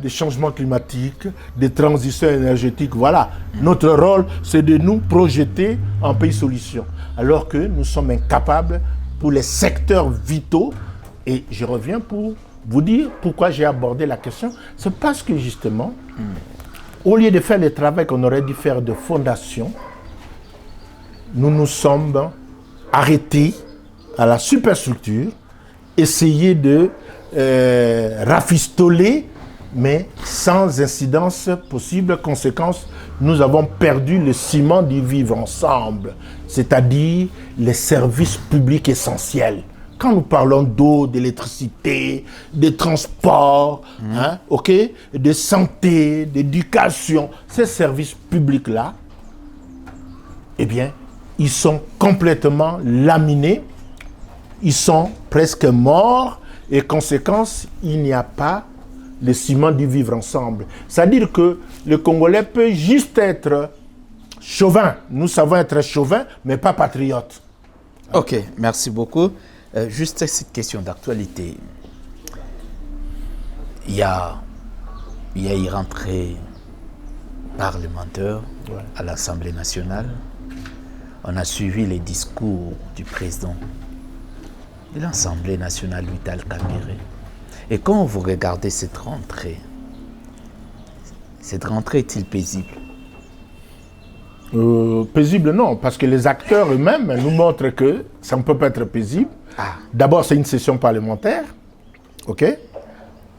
des changements climatiques, des transitions énergétiques. Voilà. Notre rôle, c'est de nous projeter en pays solution. Alors que nous sommes incapables pour les secteurs vitaux. Et je reviens pour vous dire pourquoi j'ai abordé la question. C'est parce que justement, au lieu de faire le travail qu'on aurait dû faire de fondation, nous nous sommes arrêtés à la superstructure, essayer de rafistoler, mais sans incidence possible. Conséquence, nous avons perdu le ciment du vivre ensemble, c'est-à-dire les services publics essentiels. Quand nous parlons d'eau, d'électricité, de transport, de santé, d'éducation, ces services publics-là, eh bien, ils sont complètement laminés, ils sont presque morts, et conséquence, il n'y a pas le ciment du vivre ensemble. C'est-à-dire que le Congolais peut juste être chauvin. Nous savons être chauvin, mais pas patriote. Ok, merci beaucoup. Juste cette question d'actualité. Il y a une rentrée parlementaire à l'Assemblée nationale. On a suivi les discours du président de l'Assemblée nationale, Vital Kamerhe. Et quand vous regardez cette rentrée est-il paisible? Paisible, non, parce que les acteurs eux-mêmes nous montrent que ça ne peut pas être paisible. D'abord, c'est une session parlementaire, ok?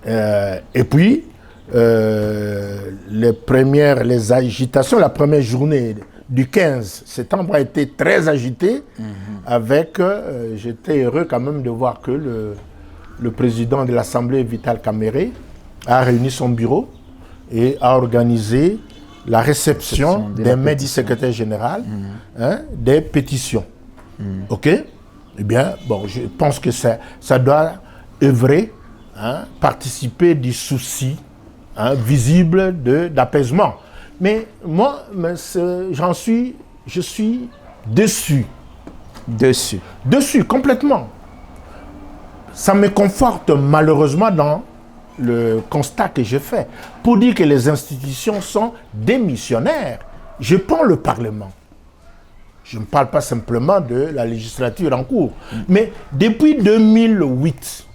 Et puis, les les agitations, la première journée du 15 septembre a été très agitée avec, j'étais heureux quand même de voir que le président de l'Assemblée, Vital Kamerhe, a réuni son bureau et a organisé la réception des mails du secrétaire général des pétitions. OK? Eh bien, bon, je pense que ça doit œuvrer, participer du souci visible d'apaisement. Mais moi, je suis déçu. Déçu, complètement. Ça me conforte malheureusement dans le constat que j'ai fait. Pour dire que les institutions sont démissionnaires. Je prends le Parlement. Je ne parle pas simplement de la législature en cours. Mais depuis 2008,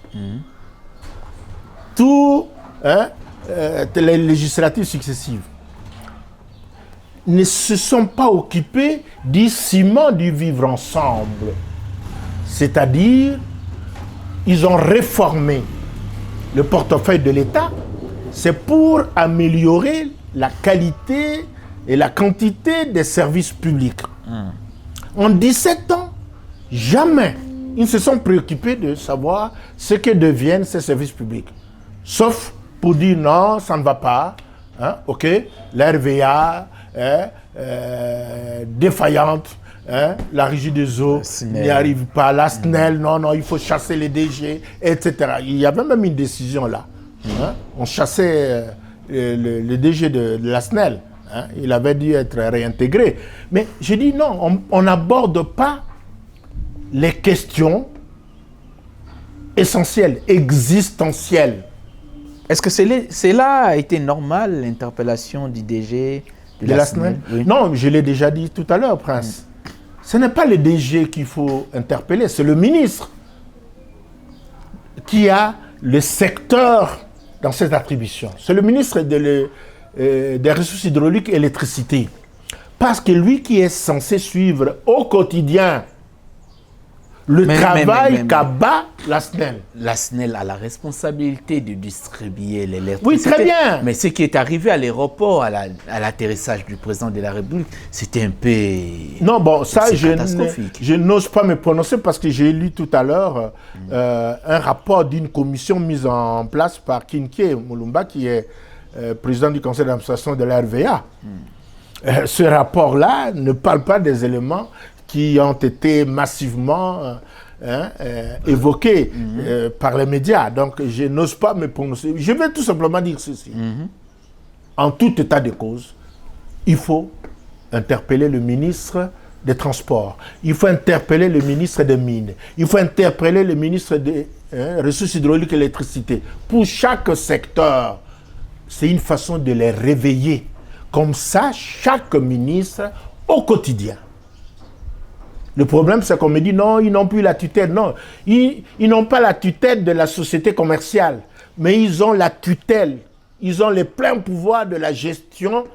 les législatures successives ne se sont pas occupés du ciment du vivre ensemble. C'est-à-dire, ils ont réformé le portefeuille de l'État. C'est pour améliorer la qualité et la quantité des services publics. En 17 ans, jamais ils ne se sont préoccupés de savoir ce que deviennent ces services publics. Sauf pour dire non, ça ne va pas. OK, la RVA défaillante, la Régie des eaux n'y arrive pas, la SNEL, non, il faut chasser les DG, etc. Il y avait même une décision là. On chassait le DG de la SNEL. Il avait dû être réintégré. Mais je dis non, on n'aborde pas les questions essentielles, existentielles. Est-ce que cela a été normal, l'interpellation du DG de la SNEL? Oui. Non, je l'ai déjà dit tout à l'heure, Prince. Ce n'est pas le DG qu'il faut interpeller, c'est le ministre qui a le secteur dans cette attribution. C'est le ministre des ressources hydrauliques et l'électricité. Parce que lui qui est censé suivre au quotidien le travail qu'abat la SNEL. La SNEL a la responsabilité de distribuer l'électricité. Oui, très bien. Mais ce qui est arrivé à l'aéroport, à l'atterrissage du président de la République, c'était un peu... Non, bon, ça, je n'ose pas me prononcer parce que j'ai lu tout à l'heure un rapport d'une commission mise en place par Kinké Mulumba, qui est président du conseil d'administration de la RVA. Ce rapport-là ne parle pas des éléments qui ont été massivement évoqués par les médias. Donc, je n'ose pas me prononcer. Je vais tout simplement dire ceci. En tout état de cause, il faut interpeller le ministre des Transports. Il faut interpeller le ministre des Mines. Il faut interpeller le ministre des Ressources hydrauliques et l'électricité. Pour chaque secteur, c'est une façon de les réveiller. Comme ça, chaque ministre, au quotidien. Le problème, c'est qu'on me dit non, ils n'ont plus la tutelle. Non, ils n'ont pas la tutelle de la société commerciale, mais ils ont la tutelle. Ils ont les pleins pouvoirs de la gestion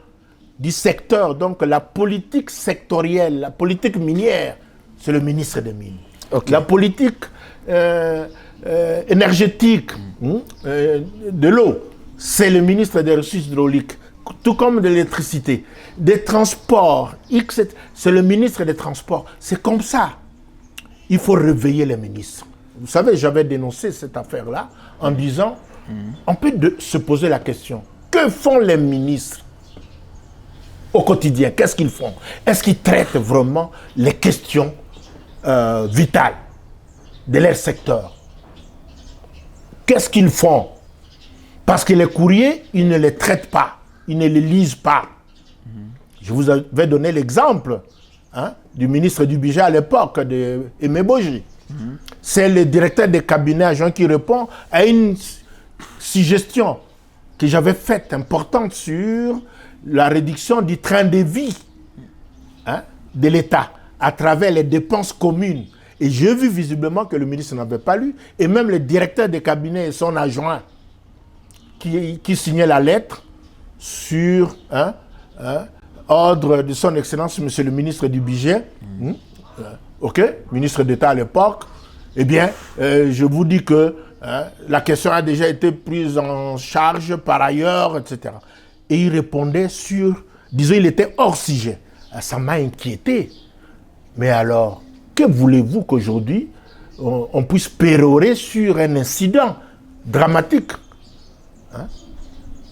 du secteur. Donc, la politique sectorielle, la politique minière, c'est le ministre des Mines. Okay. La politique énergétique de l'eau, c'est le ministre des Ressources hydrauliques. Tout comme de l'électricité, des transports, c'est le ministre des Transports. C'est comme ça. Il faut réveiller les ministres. Vous savez, j'avais dénoncé cette affaire-là en disant, on peut se poser la question, que font les ministres au quotidien? Qu'est-ce qu'ils font? Est-ce qu'ils traitent vraiment les questions vitales de leur secteur? Qu'est-ce qu'ils font? Parce que les courriers, ils ne les traitent pas. Ils ne les lisent pas. Je vous avais donné l'exemple du ministre du Budget à l'époque, de Aimé Boji. C'est le directeur des cabinets agents qui répond à une suggestion que j'avais faite importante sur la réduction du train de vie de l'État à travers les dépenses communes. Et j'ai vu visiblement que le ministre n'avait pas lu, et même le directeur des cabinets et son adjoint qui signait la lettre sur ordre de son Excellence, Monsieur le ministre du Budget, ministre d'État à l'époque, eh bien, je vous dis que la question a déjà été prise en charge par ailleurs, etc. et il répondait sur... Disons, il était hors sujet. Ça m'a inquiété. Mais alors, que voulez-vous qu'aujourd'hui, on puisse pérorer sur un incident dramatique, hein?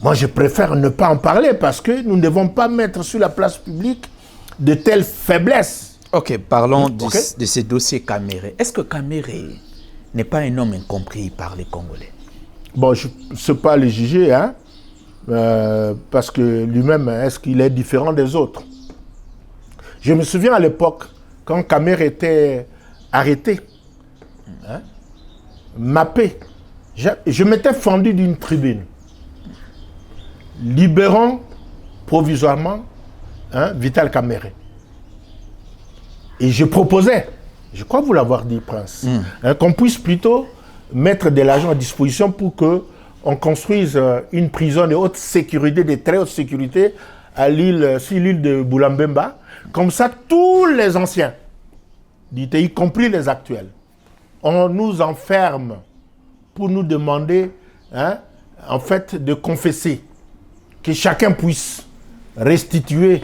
Moi, je préfère ne pas en parler parce que nous ne devons pas mettre sur la place publique de telles faiblesses. Ok, parlons de ce dossier Kamere. Est-ce que Kamere n'est pas un homme incompris par les Congolais? Bon, je ne sais pas le juger, hein, parce que lui-même, est-ce qu'il est différent des autres? Je me souviens à l'époque, quand Kamere était arrêté, hein, mappé, je m'étais fendu d'une tribune. Libérons provisoirement, hein, Vital Kamere. Et je proposais, je crois vous l'avoir dit, Prince, hein, qu'on puisse plutôt mettre de l'argent à disposition pour qu'on construise une prison de haute sécurité, de très haute sécurité, sur l'île de Boulambemba. Comme ça, tous les anciens, y compris les actuels, on nous enferme pour nous demander, hein, en fait, de confesser, que chacun puisse restituer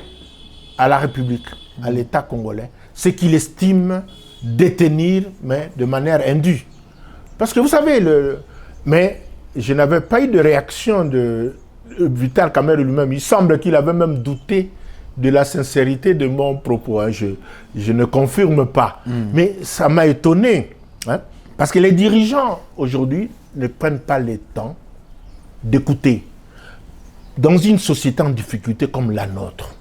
à la République, à l'État congolais, ce qu'il estime détenir, mais de manière indue. Parce que vous savez, mais je n'avais pas eu de réaction de Vital Kamere lui-même. Il semble qu'il avait même douté de la sincérité de mon propos. Hein. Je ne confirme pas. Mais ça m'a étonné. Hein, parce que les dirigeants, aujourd'hui, ne prennent pas le temps d'écouter. Dans une société en difficulté comme la nôtre,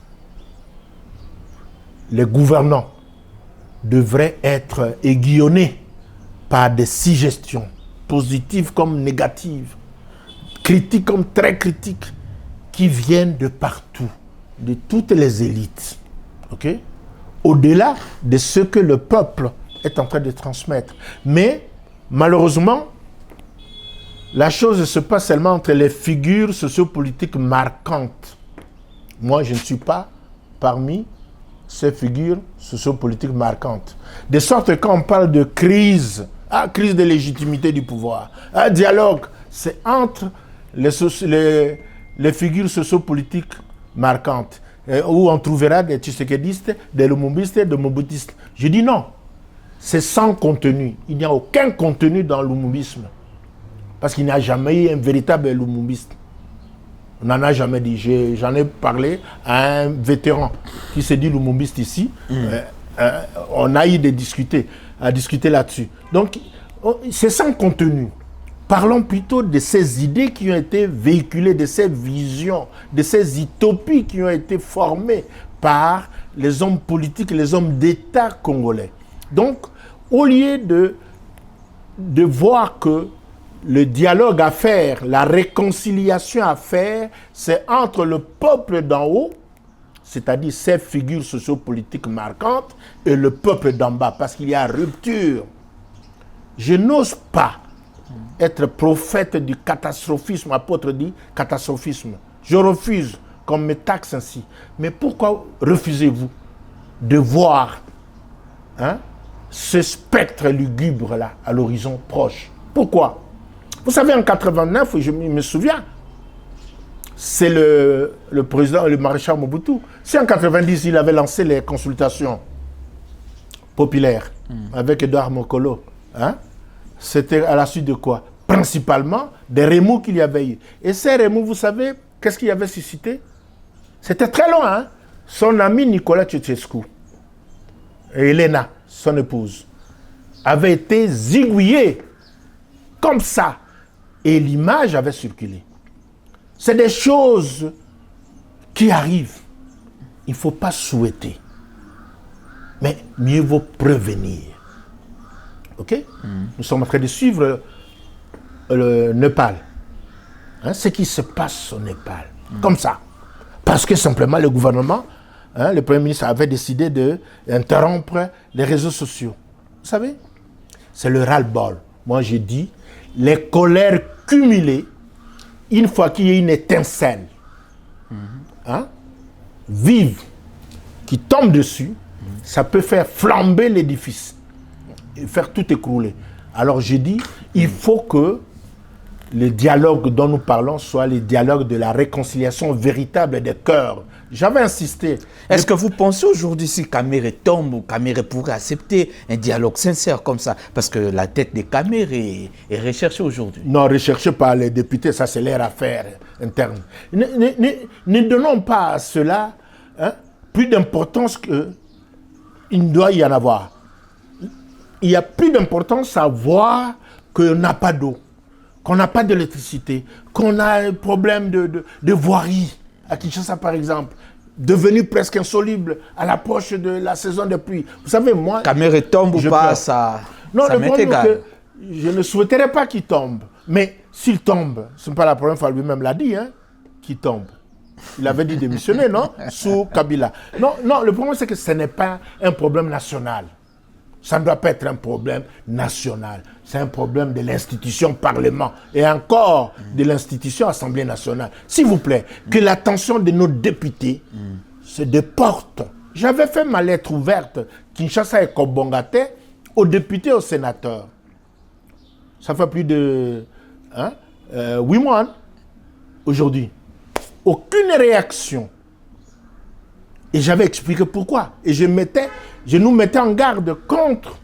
les gouvernants devraient être aiguillonnés par des suggestions, positives comme négatives, critiques comme très critiques, qui viennent de partout, de toutes les élites, okay? Au-delà de ce que le peuple est en train de transmettre. Mais, malheureusement, la chose se passe seulement entre les figures sociopolitiques marquantes. Moi, je ne suis pas parmi ces figures sociopolitiques marquantes. De sorte que quand on parle de crise, crise de légitimité du pouvoir, dialogue, c'est entre les figures sociopolitiques marquantes, où on trouvera des tshisekédistes, des lumumbistes, des mobutistes. Je dis non, c'est sans contenu. Il n'y a aucun contenu dans le lumumbisme. Parce qu'il n'y a jamais eu un véritable lumumbiste. On n'en a jamais dit. J'en ai parlé à un vétéran qui s'est dit lumumbiste ici. On a eu à discuter là-dessus. Donc, c'est sans contenu. Parlons plutôt de ces idées qui ont été véhiculées, de ces visions, de ces utopies qui ont été formées par les hommes politiques, les hommes d'État congolais. Donc, au lieu de voir que le dialogue à faire, la réconciliation à faire, c'est entre le peuple d'en haut, c'est-à-dire ces figures sociopolitiques marquantes, et le peuple d'en bas, parce qu'il y a rupture. Je n'ose pas être prophète du catastrophisme, apôtre dit catastrophisme. Je refuse qu'on me taxe ainsi. Mais pourquoi refusez-vous de voir, hein, ce spectre lugubre-là à l'horizon proche? Pourquoi? Vous savez, en 89, je me souviens, c'est le président, le maréchal Mobutu. Si en 90, il avait lancé les consultations populaires avec Edouard Mokolo, hein, c'était à la suite de quoi? Principalement des remous qu'il y avait eu. Et ces remous, vous savez, qu'est-ce qu'il y avait suscité? C'était très loin, hein? Son ami Nicolas Ceausescu et Elena, son épouse, avaient été zigouillés comme ça. Et l'image avait circulé. C'est des choses qui arrivent. Il ne faut pas souhaiter. Mais mieux vaut prévenir. OK? Nous sommes en train de suivre le Népal. Hein, ce qui se passe au Népal. Comme ça. Parce que simplement le gouvernement, hein, le Premier ministre avait décidé d'interrompre les réseaux sociaux. Vous savez? C'est le ras-le-bol. Moi, j'ai dit, les colères cumulées, une fois qu'il y a une étincelle, hein, vive, qui tombe dessus, ça peut faire flamber l'édifice, et faire tout écrouler. Alors j'ai dit, il faut que les dialogues dont nous parlons soient les dialogues de la réconciliation véritable des cœurs. J'avais insisté. Est-ce que vous pensez aujourd'hui si Kamere tombe ou Kamere pourrait accepter un dialogue sincère comme ça? Parce que la tête de Kamere est recherchée aujourd'hui. Non, recherchée par les députés, ça c'est leur affaire interne. Ne donnons pas à cela plus d'importance qu'il doit y en avoir. Il y a plus d'importance à voir qu'on n'a pas d'eau, qu'on n'a pas d'électricité, qu'on a un problème de voirie. À Kinshasa, par exemple, devenu presque insoluble à l'approche de la saison des pluies. Vous savez, moi... Kamere tombe ou pas, ça m'est égal. Je ne souhaiterais pas qu'il tombe. Mais s'il tombe, ce n'est pas la première fois, lui-même l'a dit, qu'il tombe. Il avait dit démissionner, non? Sous Kabila. Non, le problème, c'est que ce n'est pas un problème national. Ça ne doit pas être un problème national. C'est un problème de l'institution Parlement et encore de l'institution Assemblée nationale. S'il vous plaît, que l'attention de nos députés se déporte. J'avais fait ma lettre ouverte, Kinshasa et Kobongate, aux députés et aux sénateurs. Ça fait plus de 8 mois aujourd'hui. Aucune réaction. Et j'avais expliqué pourquoi. Et je nous mettais en garde contre.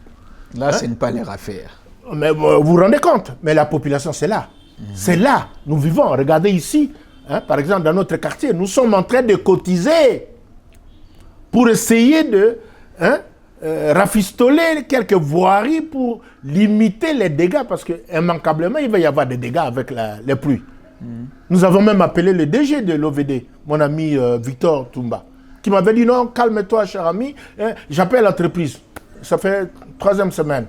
Là, ce n'est pas leur affaire. Mais vous vous rendez compte? Mais la population, c'est là. C'est là. Nous vivons. Regardez ici. Par exemple, dans notre quartier, nous sommes en train de cotiser pour essayer de rafistoler quelques voiries pour limiter les dégâts. Parce qu'immanquablement, il va y avoir des dégâts avec les pluies. Nous avons même appelé le DG de l'OVD, mon ami Victor Toumba, qui m'avait dit non, calme-toi, cher ami, j'appelle l'entreprise. Ça fait 3e semaine.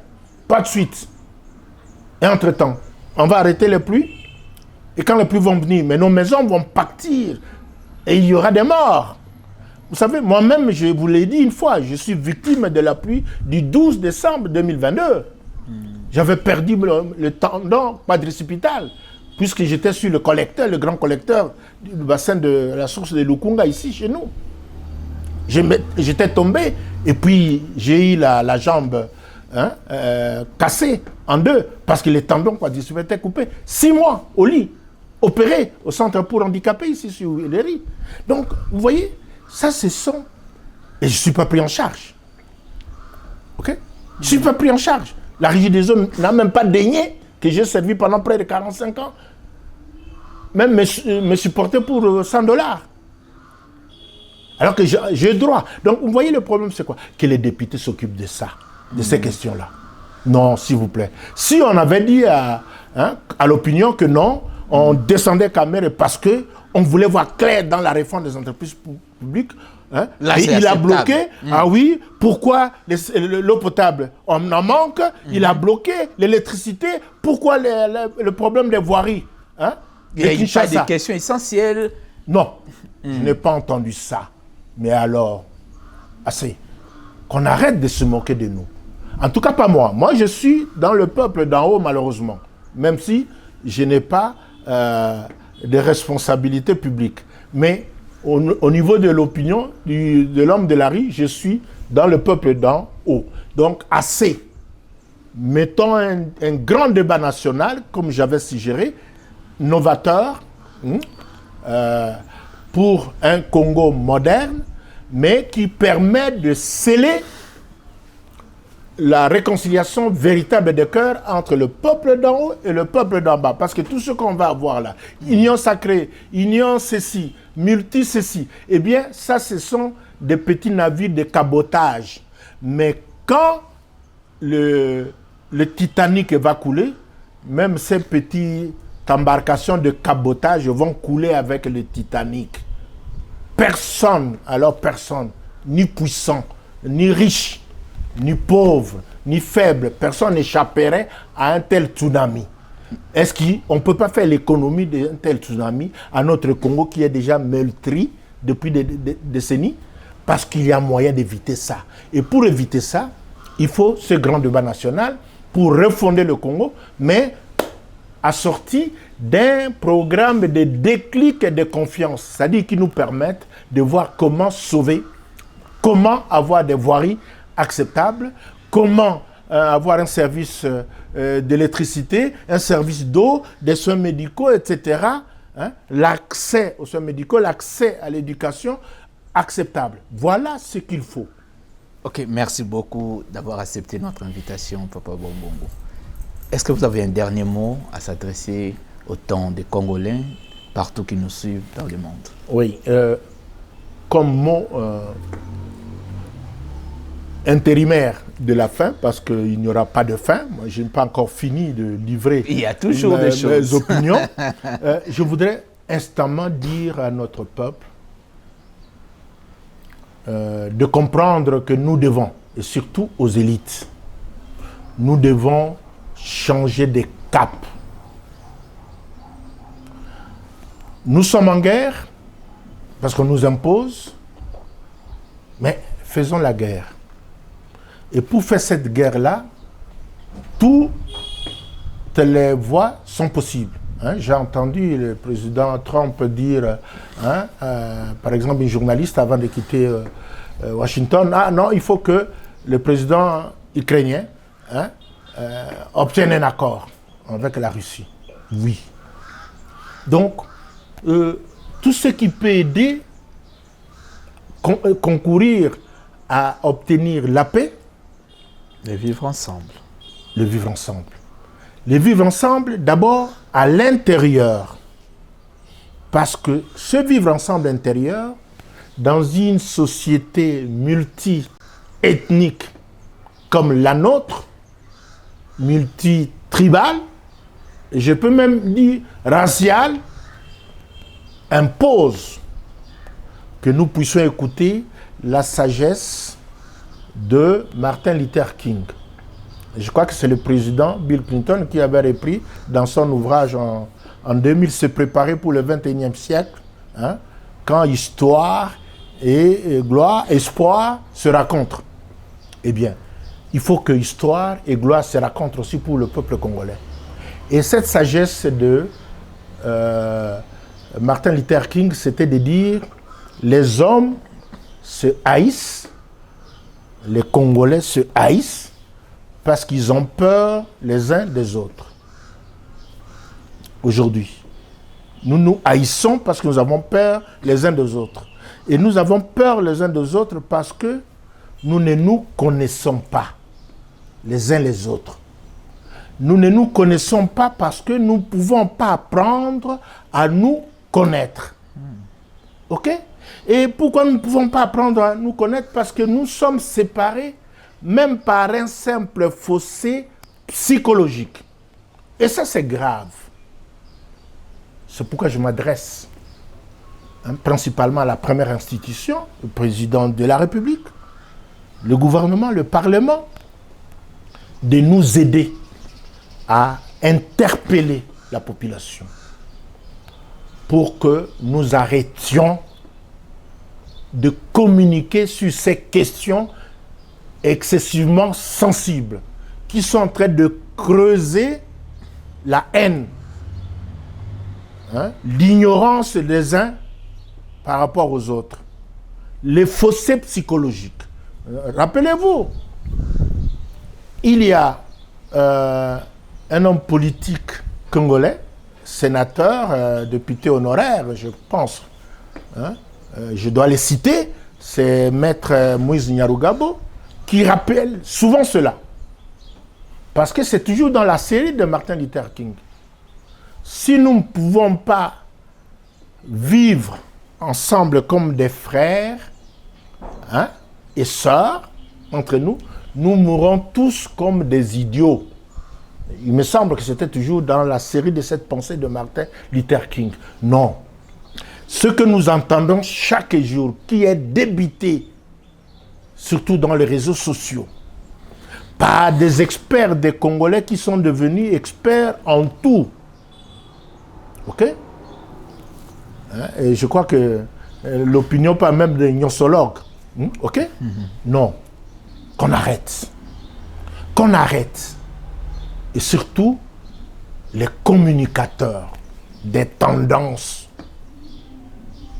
Pas de suite. Et entre-temps, on va arrêter les pluies. Et quand les pluies vont venir, mais nos maisons vont partir. Et il y aura des morts. Vous savez, moi-même, je vous l'ai dit une fois, je suis victime de la pluie du 12 décembre 2022. J'avais perdu le tendon quadricipital, puisque j'étais sur le collecteur, le grand collecteur du bassin de la source de Lukunga, ici, chez nous. J'étais tombé, et puis j'ai eu la jambe cassée en deux, parce que les tendons quadricipitaux étaient coupés. 6 mois au lit, opéré au centre pour handicapés, ici, sur Léry. Donc, vous voyez, ça, c'est son. Et je ne suis pas pris en charge. OK? Je ne suis pas pris en charge. La Régie des eaux n'a même pas daigné, que j'ai servi pendant près de 45 ans, même me supporter pour $100. Alors que j'ai droit. Donc, vous voyez, le problème, c'est quoi? Que les députés s'occupent de ça, de ces questions-là. Non, s'il vous plaît. Si on avait dit à l'opinion que non, on descendait Kamere parce qu'on voulait voir clair dans la réforme des entreprises publiques, là, et il a bloqué. Ah oui, pourquoi l'eau potable? On en manque. Il a bloqué l'électricité. Pourquoi le problème des voiries? Il y a des questions essentielles. Non, je n'ai pas entendu ça. Mais alors, assez. Qu'on arrête de se moquer de nous. En tout cas, pas moi. Moi, je suis dans le peuple d'en haut, malheureusement. Même si je n'ai pas de responsabilité publique. Mais au niveau de l'opinion de l'homme de la rue, je suis dans le peuple d'en haut. Donc, assez. Mettons un grand débat national, comme j'avais suggéré, novateur, pour un Congo moderne, mais qui permet de sceller la réconciliation véritable des cœurs entre le peuple d'en haut et le peuple d'en bas. Parce que tout ce qu'on va avoir là, union sacrée, union ceci, multi-ceci, eh bien, ça, ce sont des petits navires de cabotage. Mais quand le Titanic va couler, même ces petites embarcations de cabotage vont couler avec le Titanic. Personne, alors personne, ni puissant, ni riche, ni pauvre, ni faible, personne n'échapperait à un tel tsunami. Est-ce qu'on ne peut pas faire l'économie d'un tel tsunami à notre Congo qui est déjà meurtri depuis des décennies? Parce qu'il y a moyen d'éviter ça. Et pour éviter ça, il faut ce grand débat national pour refonder le Congo, mais assorti d'un programme de déclic et de confiance, c'est-à-dire qui nous permettent de voir comment sauver, comment avoir des voiries acceptables, comment avoir un service d'électricité, un service d'eau, des soins médicaux, etc. Hein? L'accès aux soins médicaux, l'accès à l'éducation acceptable. Voilà ce qu'il faut. Ok, merci beaucoup d'avoir accepté notre invitation, Papa Bombongo. Est-ce que vous avez un dernier mot à s'adresser autant des Congolais partout qui nous suivent dans le monde? Oui, comme mot intérimaire de la fin, parce qu'il n'y aura pas de fin, moi je n'ai pas encore fini de livrer Il y a toujours des choses. mes opinions, je voudrais instamment dire à notre peuple de comprendre que nous devons, et surtout aux élites, nous devons changer de cap. Nous sommes en guerre parce qu'on nous impose, mais faisons la guerre. Et pour faire cette guerre-là, toutes les voies sont possibles. Hein, j'ai entendu le président Trump dire, par exemple, une journaliste avant de quitter Washington, ah non, il faut que le président ukrainien obtienne un accord avec la Russie. Oui. Donc, tout ce qui peut aider, concourir à obtenir la paix, Le vivre ensemble. le vivre ensemble. Le vivre ensemble, d'abord, à l'intérieur. Parce que ce vivre ensemble intérieur, dans une société multi-ethnique comme la nôtre, multi-tribale, je peux même dire raciale, impose que nous puissions écouter la sagesse de Martin Luther King. Je crois que c'est le président Bill Clinton qui avait repris dans son ouvrage en 2000, Se préparer pour le 21e siècle, hein, quand histoire et gloire, espoir se rencontrent. Eh bien, il faut que histoire et gloire se rencontrent aussi pour le peuple congolais. Et cette sagesse de Martin Luther King, c'était de dire les hommes se haïssent, les Congolais se haïssent parce qu'ils ont peur les uns des autres. Aujourd'hui, nous nous haïssons parce que nous avons peur les uns des autres. Et nous avons peur les uns des autres parce que nous ne nous connaissons pas les uns les autres. Nous ne nous connaissons pas parce que nous ne pouvons pas apprendre à nous connaître. OK? Et pourquoi nous ne pouvons pas apprendre à nous connaître? Parce que nous sommes séparés même par un simple fossé psychologique. Et ça, c'est grave. C'est pourquoi je m'adresse principalement à la première institution, le président de la République, le gouvernement, le Parlement, de nous aider à interpeller la population pour que nous arrêtions de communiquer sur ces questions excessivement sensibles qui sont en train de creuser la haine, l'ignorance des uns par rapport aux autres, les fossés psychologiques. Rappelez-vous, il y a un homme politique congolais, sénateur, député honoraire, je pense, je dois les citer, c'est Maître Moïse Nyarugabo, qui rappelle souvent cela. Parce que c'est toujours dans la série de Martin Luther King. Si nous ne pouvons pas vivre ensemble comme des frères et sœurs entre nous, nous mourrons tous comme des idiots. Il me semble que c'était toujours dans la série de cette pensée de Martin Luther King. Non. Ce que nous entendons chaque jour, qui est débité, surtout dans les réseaux sociaux, par des experts des Congolais qui sont devenus experts en tout. OK? Et je crois que l'opinion, pas même des gnosologues. OK? Non. Qu'on arrête. Qu'on arrête. Et surtout, les communicateurs des tendances,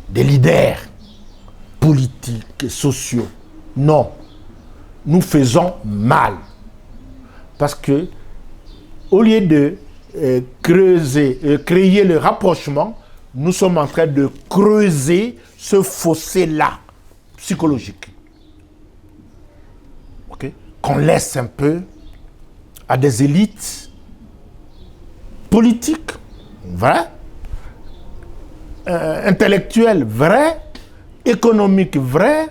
des leaders politiques et sociaux. Non. Nous faisons mal. Parce que, au lieu de créer le rapprochement, nous sommes en train de creuser ce fossé-là, psychologique. Okay? Qu'on laisse un peu à des élites politiques, vraies, intellectuelles, vraies, économiques, vraies,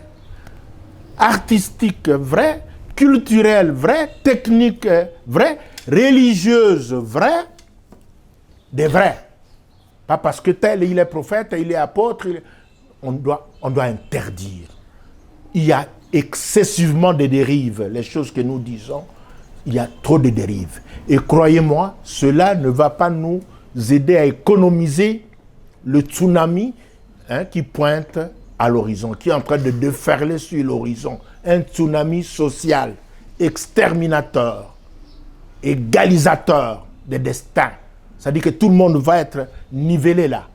artistiques, vraies, culturelles, vraies, techniques, vraies, religieuses, vraies, des vrais. Pas parce que tel, il est prophète, il est apôtre. On doit interdire. Il y a excessivement de dérives. Les choses que nous disons, il y a trop de dérives. Et croyez-moi, cela ne va pas nous aider à économiser le tsunami qui pointe à l'horizon, qui est en train de déferler sur l'horizon. Un tsunami social, exterminateur, égalisateur des destins. C'est-à-dire que tout le monde va être nivelé là.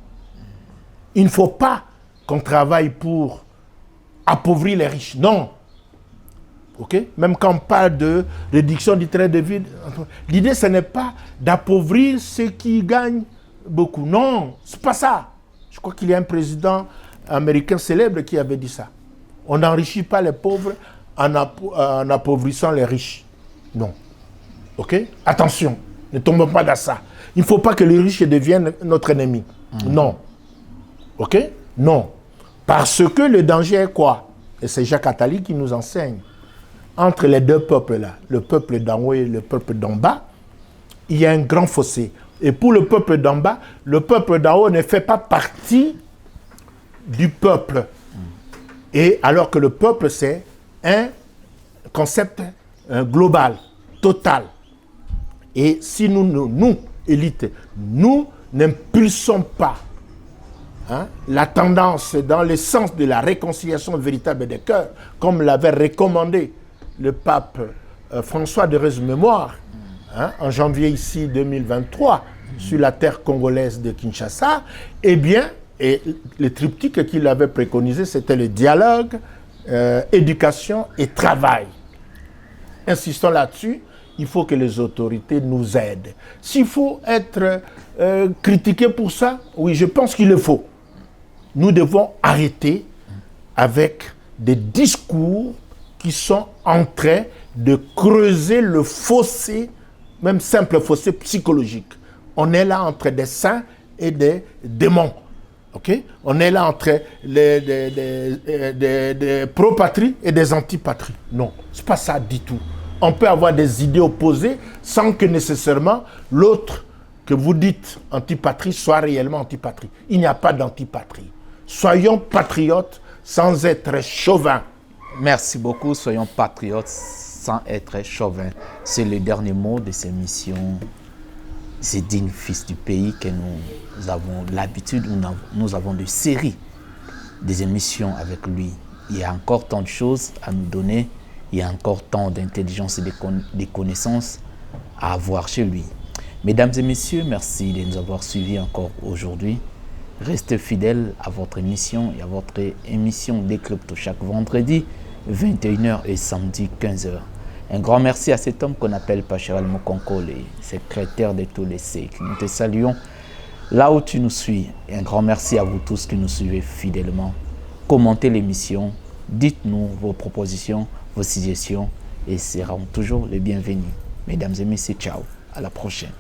Il ne faut pas qu'on travaille pour appauvrir les riches. Non. Okay? Même quand on parle de réduction du trait de vie, l'idée, ce n'est pas d'appauvrir ceux qui gagnent beaucoup. Non, ce n'est pas ça. Je crois qu'il y a un président américain célèbre qui avait dit ça. On n'enrichit pas les pauvres en appauvrissant les riches. Non. OK? Attention, ne tombons pas dans ça. Il ne faut pas que les riches deviennent notre ennemi. Non. OK? Non. Parce que le danger est quoi? Et c'est Jacques Attali qui nous enseigne. Entre les deux peuples-là, le peuple d'en haut et le peuple d'en bas, il y a un grand fossé. Et pour le peuple d'en bas, le peuple d'en haut ne fait pas partie du peuple. Et alors que le peuple, c'est un concept global, total. Et si nous, élites, nous n'impulsons pas la tendance dans le sens de la réconciliation véritable des cœurs, comme l'avait recommandé le pape François de Rese-Mémoire en janvier ici 2023 sur la terre congolaise de Kinshasa, eh bien, et le triptyque qu'il avait préconisé, c'était le dialogue, éducation et travail. Insistons là-dessus, il faut que les autorités nous aident. S'il faut être critiqué pour ça, oui, je pense qu'il le faut. Nous devons arrêter avec des discours qui sont en train de creuser le fossé, même simple fossé psychologique. On est là entre des saints et des démons. Okay? On est là entre des pro-patries et des anti-patries. Non, ce n'est pas ça du tout. On peut avoir des idées opposées sans que nécessairement l'autre que vous dites antipatrie soit réellement antipatrie. Il n'y a pas d'antipatrie. Soyons patriotes sans être chauvins. Merci beaucoup. Soyons patriotes sans être chauvins. C'est le dernier mot de ces missions. C'est digne fils du pays que nous avons l'habitude, nous avons des séries, des émissions avec lui. Il y a encore tant de choses à nous donner. Il y a encore tant d'intelligence et de connaissances à avoir chez lui. Mesdames et messieurs, merci de nous avoir suivis encore aujourd'hui. Restez fidèles à votre émission et à votre émission Décrypto chaque vendredi, 21h et samedi, 15h. Un grand merci à cet homme qu'on appelle Pacheral Mokonko, le secrétaire de tous les CEC. Nous te saluons là où tu nous suis. Et un grand merci à vous tous qui nous suivez fidèlement. Commentez l'émission, dites-nous vos propositions, vos suggestions et seront toujours les bienvenus. Mesdames et messieurs, ciao, à la prochaine.